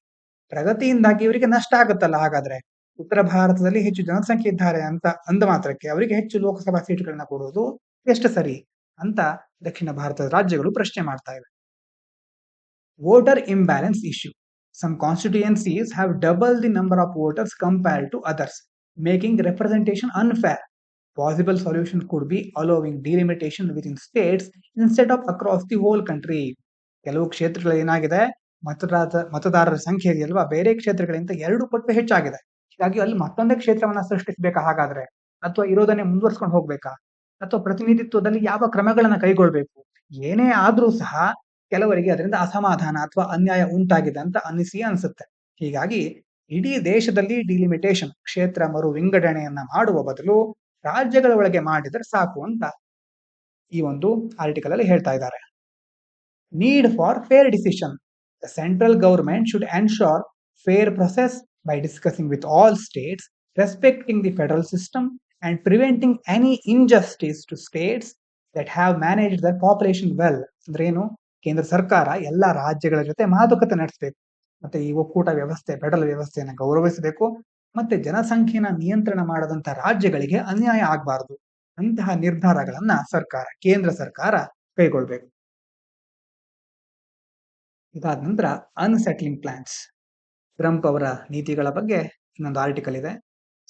ಪ್ರಗತಿಯಿಂದಾಗಿ ಇವರಿಗೆ ನಷ್ಟ ಆಗುತ್ತಲ್ಲ, ಹಾಗಾದ್ರೆ ಉತ್ತರ ಭಾರತದಲ್ಲಿ ಹೆಚ್ಚು ಜನಸಂಖ್ಯೆ ಇದ್ದಾರೆ ಅಂತ ಅಂದ ಮಾತ್ರಕ್ಕೆ ಅವರಿಗೆ ಹೆಚ್ಚು ಲೋಕಸಭಾ ಸೀಟ್ಗಳನ್ನ ಕೊಡುವುದು ಎಷ್ಟು ಸರಿ ಅಂತ ದಕ್ಷಿಣ ಭಾರತದ ರಾಜ್ಯಗಳು ಪ್ರಶ್ನೆ ಮಾಡ್ತಾ ಇವೆ. Voter imbalance issue, some constituencies have double the number of voters compared to others, making representation unfair. Possible solution could be allowing delimitation within states instead of across the whole country. ಕೆಲವು ಕ್ಷೇತ್ರಗಳು ಏನಾಗಿದೆ, ಮತದಾರರ ಸಂಖ್ಯೆ ಇದೆಯಲ್ವಾ ಬೇರೆ ಕ್ಷೇತ್ರಗಳಿಂದ 2 ಪಟ್ಟು ಹೆಚ್ಚಾಗಿದೆ. ಹೀಗಾಗಿ ಅಲ್ಲಿ ಮತ್ತೊಂದೇ ಕ್ಷೇತ್ರವನ್ನ ಸೃಷ್ಟಿಸಬೇಕಾ ಹಾಗಾದ್ರೆ, ಅಥವಾ ಇರೋದನ್ನೇ ಮುಂದುವರ್ಸ್ಕೊಂಡು ಹೋಗ್ಬೇಕಾ, ಅಥವಾ ಪ್ರತಿನಿಧಿತ್ವದಲ್ಲಿ ಯಾವ ಕ್ರಮಗಳನ್ನ ಕೈಗೊಳ್ಬೇಕು, ಏನೇ ಆದ್ರೂ ಸಹ ಕೆಲವರಿಗೆ ಅದರಿಂದ ಅಸಮಾಧಾನ ಅಥವಾ ಅನ್ಯಾಯ ಉಂಟಾಗಿದೆ ಅಂತ ಅನಿಸುತ್ತೆ. ಹೀಗಾಗಿ ಇಡೀ ದೇಶದಲ್ಲಿ ಡಿಲಿಮಿಟೇಷನ್ ಕ್ಷೇತ್ರ ಮರು ವಿಂಗಡಣೆಯನ್ನ ಮಾಡುವ ಬದಲು ರಾಜ್ಯಗಳ ಒಳಗೆ ಮಾಡಿದ್ರೆ ಸಾಕು ಅಂತ ಈ ಒಂದು ಆರ್ಟಿಕಲ್ ಅಲ್ಲಿ ಹೇಳ್ತಾ ಇದ್ದಾರೆ. Need for fair decision, the central government should ensure fair process by discussing with all states, respecting the federal system and preventing any injustice to states that have managed their population well. ಅಂದ್ರೆ ಏನು, ಕೇಂದ್ರ ಸರ್ಕಾರ ಎಲ್ಲ ರಾಜ್ಯಗಳ ಜೊತೆ ಮಾತುಕತೆ ನಡೆಸಬೇಕು, ಮತ್ತೆ ಈ ಒಕ್ಕೂಟ ವ್ಯವಸ್ಥೆ ಫೆಡರಲ್ ವ್ಯವಸ್ಥೆಯನ್ನು ಗೌರವಿಸಬೇಕು, ಮತ್ತೆ ಜನಸಂಖ್ಯೆನ ನಿಯಂತ್ರಣ ಮಾಡದಂತ ರಾಜ್ಯಗಳಿಗೆ ಅನ್ಯಾಯ ಆಗಬಾರದು. ಅಂತಹ ನಿರ್ಧಾರಗಳನ್ನ ಕೇಂದ್ರ ಸರ್ಕಾರ ಕೈಗೊಳ್ಬೇಕು. ಇದಾದ ನಂತರ ಅನ್ಸೆಟ್ಲಿಂಗ್ ಪ್ಲಾನ್ಸ್, ಟ್ರಂಪ್ ಅವರ ನೀತಿಗಳ ಬಗ್ಗೆ ಇನ್ನೊಂದು ಆರ್ಟಿಕಲ್ ಇದೆ.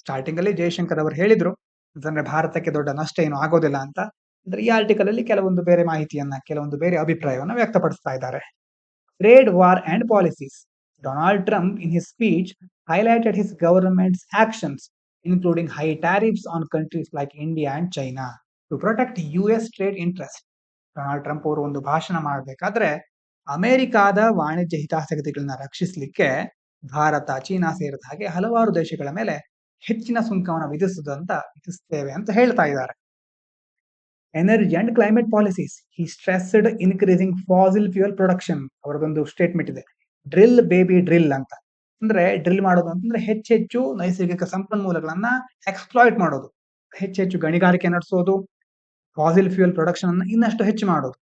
ಸ್ಟಾರ್ಟಿಂಗ್ ಅಲ್ಲಿ ಜಯಶಂಕರ್ ಅವರು ಹೇಳಿದ್ರು ಅಂದ್ರೆ ಭಾರತಕ್ಕೆ ದೊಡ್ಡ ನಷ್ಟ ಏನು ಆಗೋದಿಲ್ಲ ಅಂತ. ಅಂದ್ರೆ ಈ ಆರ್ಟಿಕಲ್ ಅಲ್ಲಿ ಕೆಲವೊಂದು ಬೇರೆ ಮಾಹಿತಿಯನ್ನ, ಕೆಲವೊಂದು ಬೇರೆ ಅಭಿಪ್ರಾಯವನ್ನ ವ್ಯಕ್ತಪಡಿಸ್ತಾ ಇದ್ದಾರೆ. Trade war and policies, Donald Trump, in his speech, highlighted his government's actions, including high tariffs on countries like India and China, to protect US trade interests. Donald Trump ಅವರು ಒಂದು ಭಾಷಣ ಮಾಡಬೇಕಾದ್ರೆ ಅಮೆರಿಕಾದ ವಾಣಿಜ್ಯ ಹಿತಾಸಕ್ತಿಗಳನ್ನ ರಕ್ಷಿಸಲಿಕ್ಕೆ ಭಾರತ, ಚೀನಾ ಸೇರಿದ ಹಾಗೆ ಹಲವಾರು ದೇಶಗಳ ಮೇಲೆ ಹೆಚ್ಚಿನ ಸುಂಕವನ್ನು ವಿಧಿಸ್ತೇವೆ ಅಂತ ಹೇಳ್ತಾ ಇದ್ದಾರೆ. Energy and climate policies, he stressed increasing fossil fuel production. ಅವರದೊಂದು ಸ್ಟೇಟ್ಮೆಂಟ್ ಇದೆ, ಡ್ರಿಲ್ ಬೇಬಿ ಡ್ರಿಲ್ ಅಂತ. ಅಂದ್ರೆ ಡ್ರಿಲ್ ಮಾಡೋದು ಅಂತಂದ್ರೆ ಹೆಚ್ಚೆಚ್ಚು ನೈಸರ್ಗಿಕ ಸಂಪನ್ಮೂಲಗಳನ್ನ ಎಕ್ಸ್ಪ್ಲಾಯ್ಟ್ ಮಾಡೋದು, ಹೆಚ್ಚೆಚ್ಚು ಗಣಿಗಾರಿಕೆ ನಡೆಸೋದು, ಫಾಸಿಲ್ ಫ್ಯೂಯಲ್ ಪ್ರೊಡಕ್ಷನ್ ಅನ್ನು ಇನ್ನಷ್ಟು ಹೆಚ್ಚು ಮಾಡೋದು,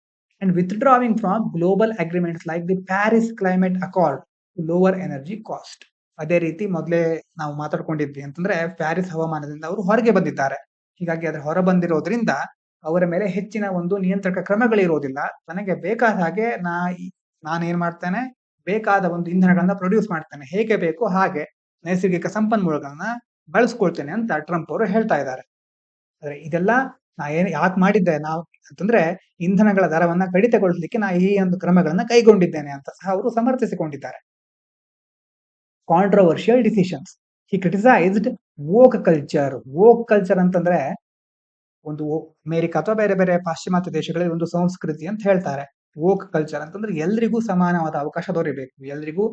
and withdrawing from global agreements like the Paris climate accord to lower energy cost. ಅದೇ ರೀತಿ ಮೊದಲೇ ನಾವು ಮಾತಾಡ್ಕೊಂಡಿದ್ವಿ ಅಂತಂದ್ರೆ ಪ್ಯಾರಿಸ್ ಹವಾಮಾನದಿಂದ ಅವರು ಹೊರಗೆ ಬಂದಿದ್ದಾರೆ. ಹೀಗಾಗಿ ಅದ್ರ ಹೊರ ಬಂದಿರೋದ್ರಿಂದ ಅವರ ಮೇಲೆ ಹೆಚ್ಚಿನ ಒಂದು ನಿಯಂತ್ರಕ ಕ್ರಮಗಳಿರೋದಿಲ್ಲ. ತನಗೆ ಬೇಕಾದ ಹಾಗೆ ನಾನೇನ್ ಮಾಡ್ತೇನೆ, ಬೇಕಾದ ಒಂದು ಇಂಧನಗಳನ್ನ ಪ್ರೊಡ್ಯೂಸ್ ಮಾಡ್ತೇನೆ, ಹೇಗೆ ಬೇಕು ಹಾಗೆ ನೈಸರ್ಗಿಕ ಸಂಪನ್ಮೂಲಗಳನ್ನ ಬಳಸ್ಕೊಳ್ತೇನೆ ಅಂತ ಟ್ರಂಪ್ ಅವರು ಹೇಳ್ತಾ ಇದ್ದಾರೆ. ಆದ್ರೆ ಇದೆಲ್ಲ ನಾ ಯಾಕೆ ಮಾಡಿದ್ದೆ ನಾವು ಅಂತಂದ್ರೆ ಇಂಧನಗಳ ದರವನ್ನ ಕಡಿತಗೊಳಿಸಲಿಕ್ಕೆ ನಾ ಈ ಒಂದು ಕ್ರಮಗಳನ್ನ ಕೈಗೊಂಡಿದ್ದೇನೆ ಅಂತ ಸಹ ಅವರು ಸಮರ್ಥಿಸಿಕೊಂಡಿದ್ದಾರೆ. Controversial decisions, he criticised woke culture. Woke culture ಅಂತಂದ್ರೆ ಒಂದು ಅಮೆರಿಕ ಅಥವಾ ಬೇರೆ ಬೇರೆ ಪಾಶ್ಚಿಮಾತ್ಯ ದೇಶಗಳಲ್ಲಿ ಒಂದು ಸಂಸ್ಕೃತಿ ಅಂತ ಹೇಳ್ತಾರೆ. ವೋಕ್ ಕಲ್ಚರ್ ಅಂತಂದ್ರೆ ಎಲ್ರಿಗೂ ಸಮಾನವಾದ ಅವಕಾಶ ದೊರೆಯಬೇಕು, ಎಲ್ರಿಗೂ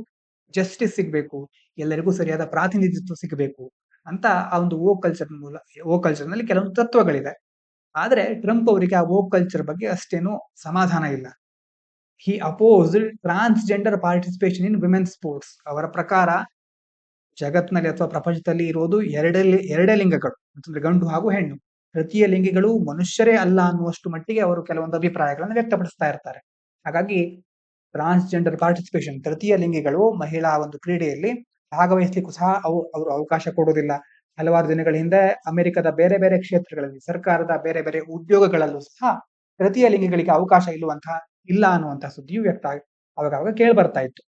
ಜಸ್ಟಿಸ್ ಸಿಗ್ಬೇಕು, ಎಲ್ಲರಿಗೂ ಸರಿಯಾದ ಪ್ರಾತಿನಿಧಿತ್ವ ಸಿಗಬೇಕು ಅಂತ ಆ ಒಂದು ವೋಕ್ ಕಲ್ಚರ್ ನಲ್ಲಿ ಕೆಲವೊಂದು ತತ್ವಗಳಿದೆ. ಆದ್ರೆ ಟ್ರಂಪ್ ಅವರಿಗೆ ಆ ವೋಕ್ ಕಲ್ಚರ್ ಬಗ್ಗೆ ಅಷ್ಟೇನು ಸಮಾಧಾನ ಇಲ್ಲ. He opposed transgender participation in women sports. ಅವರ ಪ್ರಕಾರ ಜಗತ್ತಿನಲ್ಲಿ ಅಥವಾ ಪ್ರಪಂಚದಲ್ಲಿ ಇರೋದು ಎರಡೇ ಲಿಂಗಗಳು ಅಂತಂದ್ರೆ ಗಂಡು ಹಾಗೂ ಹೆಣ್ಣು. ತೃತೀಯ ಲಿಂಗಿಗಳು ಮನುಷ್ಯರೇ ಅಲ್ಲ ಅನ್ನುವಷ್ಟು ಮಟ್ಟಿಗೆ ಅವರು ಕೆಲವೊಂದು ಅಭಿಪ್ರಾಯಗಳನ್ನು ವ್ಯಕ್ತಪಡಿಸ್ತಾ ಇರ್ತಾರೆ. ಹಾಗಾಗಿ ಟ್ರಾನ್ಸ್ಜೆಂಡರ್ ಪಾರ್ಟಿಸಿಪೇಷನ್, ತೃತೀಯ ಲಿಂಗಿಗಳು ಮಹಿಳಾ ಒಂದು ಕ್ರೀಡೆಯಲ್ಲಿ ಭಾಗವಹಿಸಲಿಕ್ಕೂ ಸಹ ಅವರು ಅವಕಾಶ ಕೊಡುವುದಿಲ್ಲ. ಹಲವಾರು ದಿನಗಳ ಹಿಂದೆ ಅಮೆರಿಕದ ಬೇರೆ ಬೇರೆ ಕ್ಷೇತ್ರಗಳಲ್ಲಿ, ಸರ್ಕಾರದ ಬೇರೆ ಬೇರೆ ಉದ್ಯೋಗಗಳಲ್ಲೂ ಸಹ ತೃತೀಯ ಲಿಂಗಿಗಳಿಗೆ ಅವಕಾಶ ಇಲ್ಲ ಅನ್ನುವಂತಹ ಸುದ್ದಿಯು ಅವಾಗ ಕೇಳಿ ಬರ್ತಾ ಇತ್ತು.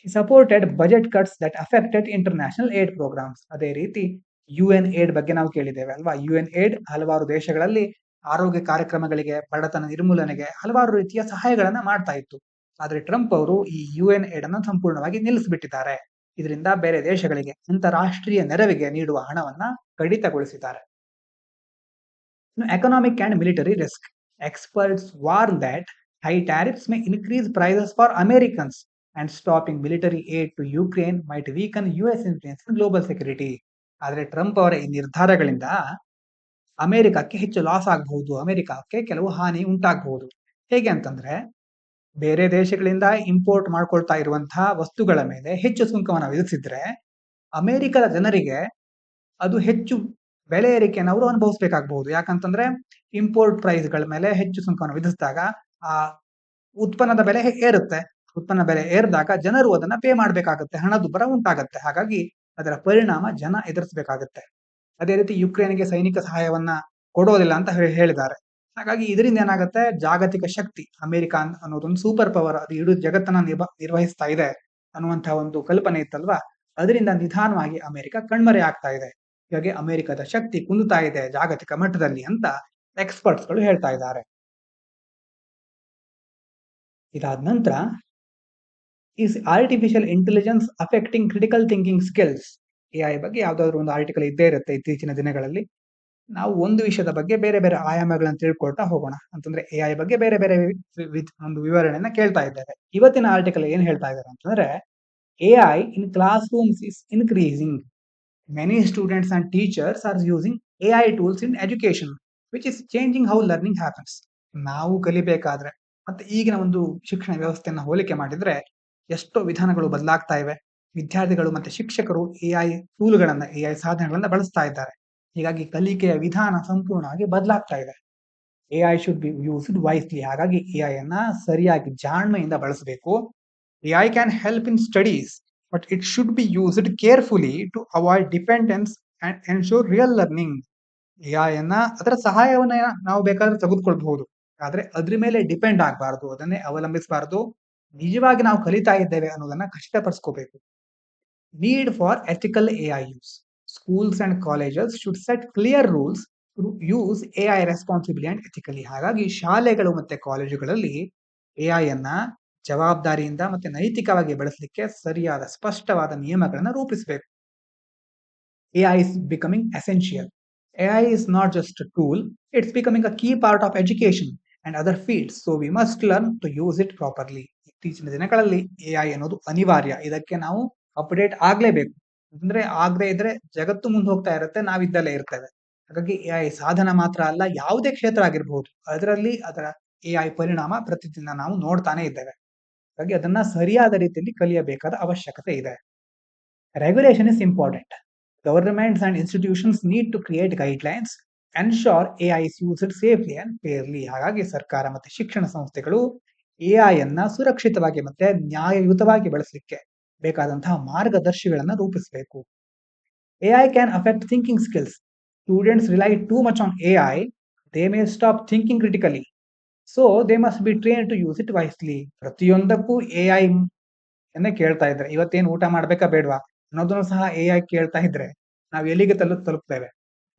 Supported budget cuts that affected international aid programmes. ಅದೇ ರೀತಿ UN ಏಡ್ ಬಗ್ಗೆ ನಾವು ಕೇಳಿದ್ದೇವೆ ಅಲ್ವಾ. UN ಏಡ್ ಹಲವಾರು ದೇಶಗಳಲ್ಲಿ ಆರೋಗ್ಯ ಕಾರ್ಯಕ್ರಮಗಳಿಗೆ, ಬಡತನ ನಿರ್ಮೂಲನೆಗೆ ಹಲವಾರು ರೀತಿಯ ಸಹಾಯಗಳನ್ನ ಮಾಡ್ತಾ ಇತ್ತು. ಆದ್ರೆ ಟ್ರಂಪ್ ಅವರು ಈ UN ಏಡ್ ಅನ್ನು ಸಂಪೂರ್ಣವಾಗಿ ನಿಲ್ಲಿಸಿಬಿಟ್ಟಿದ್ದಾರೆ. ಇದರಿಂದ ಬೇರೆ ದೇಶಗಳಿಗೆ ಅಂತಾರಾಷ್ಟ್ರೀಯ ನೆರವಿಗೆ ನೀಡುವ ಹಣವನ್ನ ಕಡಿತಗೊಳಿಸಿದ್ದಾರೆ. Economic and military risk, experts warn that high tariffs may increase prices for Americans and stopping military aid to Ukraine might weaken US influence in global security. ಆದ್ರೆ ಟ್ರಂಪ್ ಅವರ ಈ ನಿರ್ಧಾರಗಳಿಂದ ಅಮೆರಿಕಕ್ಕೆ ಹೆಚ್ಚು ಲಾಸ್ ಆಗಬಹುದು, ಅಮೆರಿಕಕ್ಕೆ ಕೆಲವು ಹಾನಿ ಉಂಟಾಗಬಹುದು. ಹೇಗೆ ಅಂತಂದ್ರೆ ಬೇರೆ ದೇಶಗಳಿಂದ ಇಂಪೋರ್ಟ್ ಮಾಡ್ಕೊಳ್ತಾ ಇರುವಂತಹ ವಸ್ತುಗಳ ಮೇಲೆ ಹೆಚ್ಚು ಸುಂಕವನ್ನು ವಿಧಿಸಿದ್ರೆ ಅಮೆರಿಕದ ಜನರಿಗೆ ಅದು ಹೆಚ್ಚು ಬೆಲೆ ಏರಿಕೆಯನ್ನು ಅವರು ಅನುಭವಿಸಬೇಕಾಗಬಹುದು. ಯಾಕಂತಂದ್ರೆ ಇಂಪೋರ್ಟ್ ಪ್ರೈಸ್ಗಳ ಮೇಲೆ ಹೆಚ್ಚು ಸುಂಕವನ್ನು ವಿಧಿಸಿದಾಗ ಆ ಉತ್ಪನ್ನದ ಬೆಲೆ ಏರುತ್ತೆ. ಉತ್ಪನ್ನ ಬೆಲೆ ಏರಿದಾಗ ಜನರು ಅದನ್ನ ಪೇ ಮಾಡಬೇಕಾಗುತ್ತೆ, ಹಣದುಬ್ಬರ ಉಂಟಾಗುತ್ತೆ. ಹಾಗಾಗಿ ಅದರ ಪರಿಣಾಮ ಜನ ಎದುರಿಸಬೇಕಾಗುತ್ತೆ. ಅದೇ ರೀತಿ ಯುಕ್ರೇನ್ಗೆ ಸೈನಿಕ ಸಹಾಯವನ್ನ ಕೊಡೋದಿಲ್ಲ ಅಂತ ಹೇಳಿದ್ದಾರೆ. ಹಾಗಾಗಿ ಇದರಿಂದ ಏನಾಗುತ್ತೆ, ಜಾಗತಿಕ ಶಕ್ತಿ ಅಮೆರಿಕ ಅನ್ನೋದೊಂದು ಸೂಪರ್ ಪವರ್, ಅದು ಇಡೀ ಜಗತ್ತನ್ನ ನಿರ್ವಹಿಸ್ತಾ ಇದೆ ಅನ್ನುವಂತಹ ಒಂದು ಕಲ್ಪನೆ ಇತ್ತಲ್ವಾ, ಅದರಿಂದ ನಿಧಾನವಾಗಿ ಅಮೆರಿಕ ಕಣ್ಮರೆ ಆಗ್ತಾ ಇದೆ. ಹೀಗಾಗಿ ಅಮೆರಿಕದ ಶಕ್ತಿ ಕುಂದುತ್ತಾ ಇದೆ ಜಾಗತಿಕ ಮಟ್ಟದಲ್ಲಿ ಅಂತ ಎಕ್ಸ್ಪರ್ಟ್ಸ್ ಗಳು ಹೇಳ್ತಾ ಇದ್ದಾರೆ. ಇದಾದ ನಂತರ is artificial intelligence affecting critical thinking skills. AI ಬಗ್ಗೆ ಯಾವ್ದಾದ್ರು ಒಂದು ಆರ್ಟಿಕಲ್ ಇದ್ದೇ ಇರುತ್ತೆ. ಇತ್ತೀಚಿನ ದಿನಗಳಲ್ಲಿ ನಾವು ಒಂದು ವಿಷಯದ ಬಗ್ಗೆ ಬೇರೆ ಬೇರೆ ಆಯಾಮಗಳನ್ನು ತಿಳ್ಕೊಳ್ತಾ ಹೋಗೋಣ ಅಂತಂದ್ರೆ AI ಬಗ್ಗೆ ಬೇರೆ ಬೇರೆ ಒಂದು ವಿವರಣೆಯನ್ನ ಕೇಳ್ತಾ ಇದ್ದೇವೆ. ಇವತ್ತಿನ ಆರ್ಟಿಕಲ್ ಏನ್ ಹೇಳ್ತಾ ಇದ್ದಾರೆ ಅಂತಂದ್ರೆ AI in classrooms is increasing. Many students and teachers are using AI tools in education, which is changing how learning happens. ನಾವು ಕಲಿಬೇಕಾದ್ರೆ ಮತ್ತೆ ಈಗಿನ ಒಂದು ಶಿಕ್ಷಣ ವ್ಯವಸ್ಥೆಯನ್ನ ಹೋಲಿಕೆ ಮಾಡಿದ್ರೆ ಎಷ್ಟೋ ವಿಧಾನಗಳು ಬದಲಾಗ್ತಾ ಇವೆ. ವಿದ್ಯಾರ್ಥಿಗಳು ಮತ್ತೆ ಶಿಕ್ಷಕರು AI ಟೂಲ್ಗಳನ್ನ, AI ಸಾಧನಗಳನ್ನ ಬಳಸ್ತಾ ಇದ್ದಾರೆ. ಹೀಗಾಗಿ ಕಲಿಕೆಯ ವಿಧಾನ ಸಂಪೂರ್ಣವಾಗಿ ಬದಲಾಗ್ತಾ ಇದೆ. AI should be used wisely. ಹಾಗಾಗಿ AI ಅನ್ನ ಸರಿಯಾಗಿ ಜಾಣ್ಮೆಯಿಂದ ಬಳಸಬೇಕು. AI can help in studies, but it should be used carefully to avoid dependence and ensure real learning. AI ಅನ್ನ ಅದರ ಸಹಾಯವನ್ನ ನಾವು ಬೇಕಾದ್ರೆ ತೆಗೆದುಕೊಳ್ಬಹುದು, ಆದ್ರೆ ಅದ್ರ ಮೇಲೆ ಡಿಪೆಂಡ್ ಆಗಬಾರ್ದು, ಅದನ್ನೇ ಅವಲಂಬಿಸಬಾರ್ದು. ನಿಜವಾಗಿ ನಾವು ಕಲಿತಾ ಇದ್ದೇವೆ ಅನ್ನೋದನ್ನ ಖಚಿತಪಡಿಸ್ಕೋಬೇಕು. Need for ethical AI use. Schools and colleges should set clear rules to use AI responsibly and ethically. ಹಾಗಾಗಿ ಶಾಲೆಗಳು ಮತ್ತೆ ಕಾಲೇಜುಗಳಲ್ಲಿ AI ಅನ್ನ ಜವಾಬ್ದಾರಿಯಿಂದ ಮತ್ತೆ ನೈತಿಕವಾಗಿ ಬಳಸಲಿಕ್ಕೆ ಸರಿಯಾದ ಸ್ಪಷ್ಟವಾದ ನಿಯಮಗಳನ್ನು ರೂಪಿಸಬೇಕು. AI is becoming essential. AI is not just a tool, it's becoming a key part of education and other fields. So we must learn to use it properly. ಇತ್ತೀಚಿನ ದಿನಗಳಲ್ಲಿ AI ಅನ್ನೋದು ಅನಿವಾರ್ಯ. ಇದಕ್ಕೆ ನಾವು ಅಪ್ಡೇಟ್ ಆಗ್ಲೇಬೇಕು. ಅಂದ್ರೆ ಆಗದೆ ಇದ್ರೆ ಜಗತ್ತು ಮುಂದೆ ಹೋಗ್ತಾ ಇರುತ್ತೆ, ನಾವಿದ್ದಲ್ಲೇ ಇರ್ತೇವೆ. ಹಾಗಾಗಿ AI ಸಾಧನ ಮಾತ್ರ ಅಲ್ಲ, ಯಾವುದೇ ಕ್ಷೇತ್ರ ಆಗಿರಬಹುದು, ಅದರಲ್ಲಿ ಅದರ AI ಪರಿಣಾಮ ಪ್ರತಿದಿನ ನಾವು ನೋಡ್ತಾನೆ ಇದ್ದೇವೆ. ಹಾಗಾಗಿ ಅದನ್ನ ಸರಿಯಾದ ರೀತಿಯಲ್ಲಿ ಕಲಿಯಬೇಕಾದ ಅವಶ್ಯಕತೆ ಇದೆ. Regulation is important. Governments and institutions need to create guidelines, ensure AI is used safely and fairly. ಹಾಗಾಗಿ ಸರ್ಕಾರ ಮತ್ತೆ ಶಿಕ್ಷಣ ಸಂಸ್ಥೆಗಳು AI ಅನ್ನ ಸುರಕ್ಷಿತವಾಗಿ ಮತ್ತೆ ನ್ಯಾಯಯುತವಾಗಿ ಬಳಸಲಿಕ್ಕೆ ಬೇಕಾದಂತಹ ಮಾರ್ಗದರ್ಶಿಗಳನ್ನು ರೂಪಿಸಬೇಕು. AI can affect thinking skills. Students rely too much on AI, they may stop thinking critically. So they must be trained to use it wisely. ಪ್ರತಿಯೊಂದಕ್ಕೂ AI ಅನ್ನೇ ಕೇಳ್ತಾ ಇದ್ರೆ, ಇವತ್ತೇನು ಊಟ ಮಾಡ್ಬೇಕಾ ಬೇಡವಾ ಅನ್ನೋದನ್ನು ಸಹ AI ಕೇಳ್ತಾ ಇದ್ರೆ ನಾವು ಎಲ್ಲಿಗೆ ತಲುಪ್ತೇವೆ.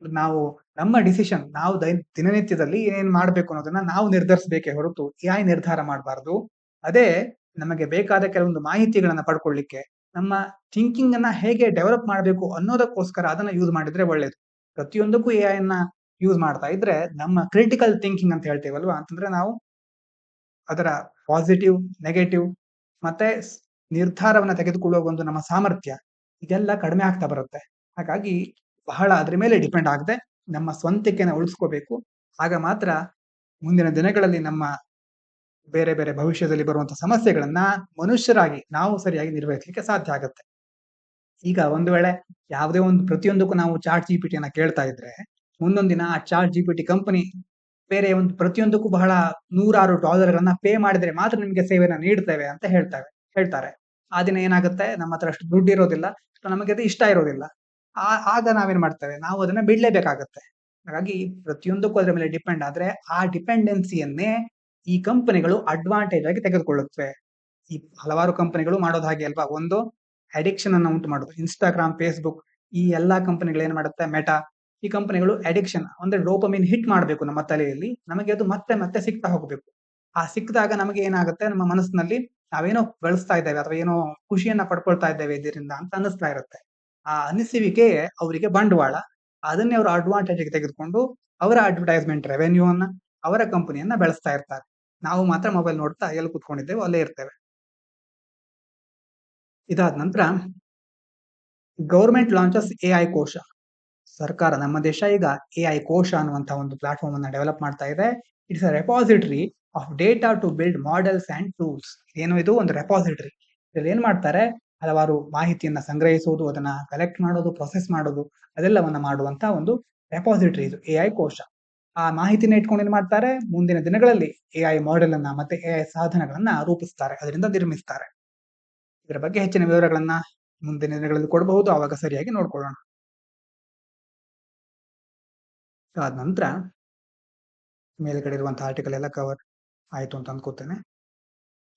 ನಾವು ನಮ್ಮ ಡಿಸಿಷನ್, ನಾವು ದಿನನಿತ್ಯದಲ್ಲಿ ಏನೇನ್ ಮಾಡ್ಬೇಕು ಅನ್ನೋದನ್ನ ನಾವು ನಿರ್ಧರಿಸಬೇಕೇ ಹೊರತು AI ನಿರ್ಧಾರ ಮಾಡಬಾರ್ದು. ಅದೇ ನಮಗೆ ಬೇಕಾದ ಕೆಲವೊಂದು ಮಾಹಿತಿಗಳನ್ನ ಪಡ್ಕೊಳ್ಳಿಕ್ಕೆ, ನಮ್ಮ ಥಿಂಕಿಂಗ್ ಅನ್ನ ಹೇಗೆ ಡೆವಲಪ್ ಮಾಡಬೇಕು ಅನ್ನೋದಕ್ಕೋಸ್ಕರ ಅದನ್ನ ಯೂಸ್ ಮಾಡಿದ್ರೆ ಒಳ್ಳೇದು. ಪ್ರತಿಯೊಂದಕ್ಕೂ AI ಅನ್ನ ಯೂಸ್ ಮಾಡ್ತಾ ಇದ್ರೆ ನಮ್ಮ ಕ್ರಿಟಿಕಲ್ ಥಿಂಕಿಂಗ್ ಅಂತ ಹೇಳ್ತೇವಲ್ವಾ, ಅಂತಂದ್ರೆ ನಾವು ಅದರ ಪಾಸಿಟಿವ್, ನೆಗೆಟಿವ್ ಮತ್ತೆ ನಿರ್ಧಾರವನ್ನ ತೆಗೆದುಕೊಳ್ಳುವ ಒಂದು ನಮ್ಮ ಸಾಮರ್ಥ್ಯ, ಇದೆಲ್ಲ ಕಡಿಮೆ ಆಗ್ತಾ ಬರುತ್ತೆ. ಹಾಗಾಗಿ ಬಹಳ ಅದ್ರ ಮೇಲೆ ಡಿಪೆಂಡ್ ಆಗದೆ ನಮ್ಮ ಸ್ವಂತಿಕೆನ ಉಳಿಸ್ಕೋಬೇಕು. ಆಗ ಮಾತ್ರ ಮುಂದಿನ ದಿನಗಳಲ್ಲಿ ನಮ್ಮ ಬೇರೆ ಬೇರೆ ಭವಿಷ್ಯದಲ್ಲಿ ಬರುವಂತಹ ಸಮಸ್ಯೆಗಳನ್ನ ಮನುಷ್ಯರಾಗಿ ನಾವು ಸರಿಯಾಗಿ ನಿರ್ವಹಿಸಲಿಕ್ಕೆ ಸಾಧ್ಯ ಆಗುತ್ತೆ. ಈಗ ಒಂದು ವೇಳೆ ಯಾವುದೇ ಒಂದು ಪ್ರತಿಯೊಂದಕ್ಕೂ ನಾವು ಚಾಟ್ GPT ಯನ್ನ ಕೇಳ್ತಾ ಇದ್ರೆ, ಮುಂದೊಂದು ದಿನ ಆ ಚಾಟ್ GPT ಕಂಪನಿ ಬೇರೆ ಒಂದು ಪ್ರತಿಯೊಂದಕ್ಕೂ ಬಹಳ ನೂರಾರು ಡಾಲರ್ಗಳನ್ನ ಪೇ ಮಾಡಿದ್ರೆ ಮಾತ್ರ ನಿಮ್ಗೆ ಸೇವೆನ ನೀಡ್ತೇವೆ ಅಂತ ಹೇಳ್ತಾರೆ. ಆ ದಿನ ಏನಾಗುತ್ತೆ, ನಮ್ಮ ಹತ್ರ ಅಷ್ಟು ದುಡ್ಡು ಇರೋದಿಲ್ಲ, ನಮಗೆ ಅದು ಇಷ್ಟ ಇರೋದಿಲ್ಲ. ಆಗ ನಾವೇನ್ ಮಾಡ್ತೇವೆ, ನಾವು ಅದನ್ನ ಬಿಡ್ಲೇಬೇಕಾಗತ್ತೆ. ಹಾಗಾಗಿ ಪ್ರತಿಯೊಂದಕ್ಕೂ ಅದರ ಮೇಲೆ ಡಿಪೆಂಡ್ ಆದ್ರೆ ಆ ಡಿಪೆಂಡೆನ್ಸಿಯನ್ನೇ ಈ ಕಂಪನಿಗಳು ಅಡ್ವಾಂಟೇಜ್ ಆಗಿ ತೆಗೆದುಕೊಳ್ಳುತ್ತವೆ. ಈ ಹಲವಾರು ಕಂಪನಿಗಳು ಮಾಡೋದು ಹಾಗೆ ಅಲ್ವಾ, ಒಂದು ಅಡಿಕ್ಷನ್ ಅನ್ನ ಉಂಟು ಮಾಡೋದು. ಇನ್ಸ್ಟಾಗ್ರಾಮ್, ಫೇಸ್ಬುಕ್, ಈ ಎಲ್ಲಾ ಕಂಪನಿಗಳು ಏನ್ ಮಾಡುತ್ತೆ, ಮೆಟಾ, ಈ ಕಂಪನಿಗಳು ಅಡಿಕ್ಷನ್ ಅಂದ್ರೆ ಡೋಪಮಿನ್ ಹಿಟ್ ಮಾಡಬೇಕು ನಮ್ಮ ತಲೆಯಲ್ಲಿ, ನಮಗೆ ಅದು ಮತ್ತೆ ಮತ್ತೆ ಸಿಗ್ತಾ ಹೋಗಬೇಕು. ಆ ಸಿಕ್ಕಿದಾಗ ನಮಗೆ ಏನಾಗುತ್ತೆ, ನಮ್ಮ ಮನಸ್ಸಿನಲ್ಲಿ ನಾವೇನೋ ಗಳಿಸ್ತಾ ಇದ್ದೇವೆ ಅಥವಾ ಏನೋ ಖುಷಿಯನ್ನ ಪಡ್ಕೊಳ್ತಾ ಇದ್ದೇವೆ ಇದರಿಂದ ಅಂತ ಅನಿಸ್ತಾ ಇರುತ್ತೆ. ಆ ಅನಿಸುವಿಕೆ ಅವರಿಗೆ ಬಂಡವಾಳ. ಅದನ್ನೇ ಅವರು ಅಡ್ವಾಂಟೇಜ್ ತೆಗೆದುಕೊಂಡು ಅವರ ಅಡ್ವರ್ಟೈಸ್ಮೆಂಟ್ ರೆವೆನ್ಯೂ ಅನ್ನ, ಅವರ ಕಂಪನಿಯನ್ನ ಬೆಳೆಸ್ತಾ ಇರ್ತಾರೆ. ನಾವು ಮಾತ್ರ ಮೊಬೈಲ್ ನೋಡ್ತಾ ಎಲ್ಲಿ ಕೂತ್ಕೊಂಡಿದ್ದೇವೆ ಅಲ್ಲೇ ಇರ್ತೇವೆ. ಇದಾದ ನಂತರ ಗವರ್ಮೆಂಟ್ ಲಾಂಚಸ್ AI ಕೋಶ. ಸರ್ಕಾರ, ನಮ್ಮ ದೇಶ ಈಗ AI ಕೋಶ ಅನ್ನುವಂತಹ ಒಂದು ಪ್ಲಾಟ್ಫಾರ್ಮ್ ಅನ್ನ ಡೆವಲಪ್ ಮಾಡ್ತಾ ಇದೆ. It's a repository of data to build models and tools. ಏನು ಇದು, ಒಂದು ರೆಪಾಸಿಟರಿ. ಇದ್ರಲ್ಲಿ ಏನ್ ಮಾಡ್ತಾರೆ, ಹಲವಾರು ಮಾಹಿತಿಯನ್ನ ಸಂಗ್ರಹಿಸುವುದು, ಅದನ್ನ ಕಲೆಕ್ಟ್ ಮಾಡೋದು, ಪ್ರೊಸೆಸ್ ಮಾಡೋದು, ಅದೆಲ್ಲವನ್ನ ಮಾಡುವಂತ ಒಂದು ರೆಪಾಸಿಟರಿ ಇದು AI ಕೋಶ. ಆ ಮಾಹಿತಿನ ಇಟ್ಕೊಂಡು ಏನ್ ಮಾಡ್ತಾರೆ, ಮುಂದಿನ ದಿನಗಳಲ್ಲಿ AI ಮಾಡೆಲ್ ಅನ್ನ ಮತ್ತೆ AI ಸಾಧನಗಳನ್ನ ರೂಪಿಸ್ತಾರೆ, ಅದರಿಂದ ನಿರ್ಮಿಸ್ತಾರೆ. ಇದರ ಬಗ್ಗೆ ಹೆಚ್ಚಿನ ವಿವರಗಳನ್ನ ಮುಂದಿನ ದಿನಗಳಲ್ಲಿ ಕೊಡಬಹುದು, ಆವಾಗ ಸರಿಯಾಗಿ ನೋಡ್ಕೊಳ್ಳೋಣ. ಆದ ನಂತರ ಮೇಲ್ಗಡೆ ಇರುವಂತಹ ಆರ್ಟಿಕಲ್ ಎಲ್ಲ ಕವರ್ ಆಯ್ತು ಅಂತ ಅನ್ಕೋತೇನೆ.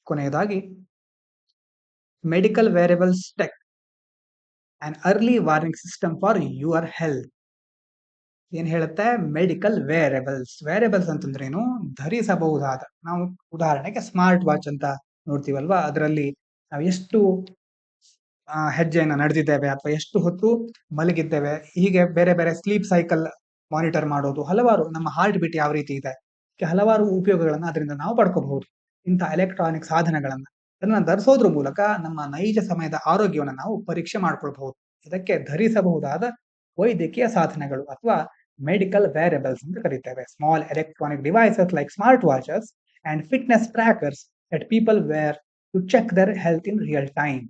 ಕೊನೆಯದಾಗಿ medical variables tech, on early warning system for your health. ಏನ್ ಹೇಳುತ್ತೆ, ಮೆಡಿಕಲ್ ವೇರಿಯಬಲ್ಸ್ ಅಂತಂದ್ರೆ ಏನು, ಧರಿಸಬಹುದಾದ. ನಾವು ಉದಾಹರಣೆಗೆ ಸ್ಮಾರ್ಟ್ ವಾಚ್ ಅಂತ ನೋಡ್ತೀವಲ್ವಾ, ಅದರಲ್ಲಿ ನಾವು ಎಷ್ಟು ಹೆಜ್ಜೆಯನ್ನ ನಡೆದಿದ್ದೇವೆ ಅಥವಾ ಎಷ್ಟು ಹೊತ್ತು ಮಲಗಿದ್ದೇವೆ, ಹೀಗೆ ಬೇರೆ ಬೇರೆ ಸ್ಲೀಪ್ ಸೈಕಲ್ ಮಾನಿಟರ್ ಮಾಡೋದು, ಹಲವಾರು ನಮ್ಮ ಹಾರ್ಟ್ ಬೀಟ್ ಯಾವ ರೀತಿ ಇದೆ, ಹಲವಾರು ಉಪಯೋಗಗಳನ್ನ ಅದರಿಂದ ನಾವು ಪಡ್ಕೋಬಹುದು. ಇಂತಹ ಎಲೆಕ್ಟ್ರಾನಿಕ್ ಸಾಧನಗಳನ್ನ ಅದನ್ನ ಧರಿಸೋದ್ರ ಮೂಲಕ ನಮ್ಮ ನೈಜ ಸಮಯದ ಆರೋಗ್ಯವನ್ನು ನಾವು ಪರೀಕ್ಷೆ ಮಾಡ್ಕೊಳ್ಬಹುದು. ಇದಕ್ಕೆ ಧರಿಸಬಹುದಾದ ವೈದ್ಯಕೀಯ ಸಾಧನಗಳು ಅಥವಾ ಮೆಡಿಕಲ್ ವೇರಿಯಬಲ್ಸ್ ಅಂತ ಕರೀತೇವೆ. Small electronic devices like smart watches and fitness trackers that people wear to check their health in real time.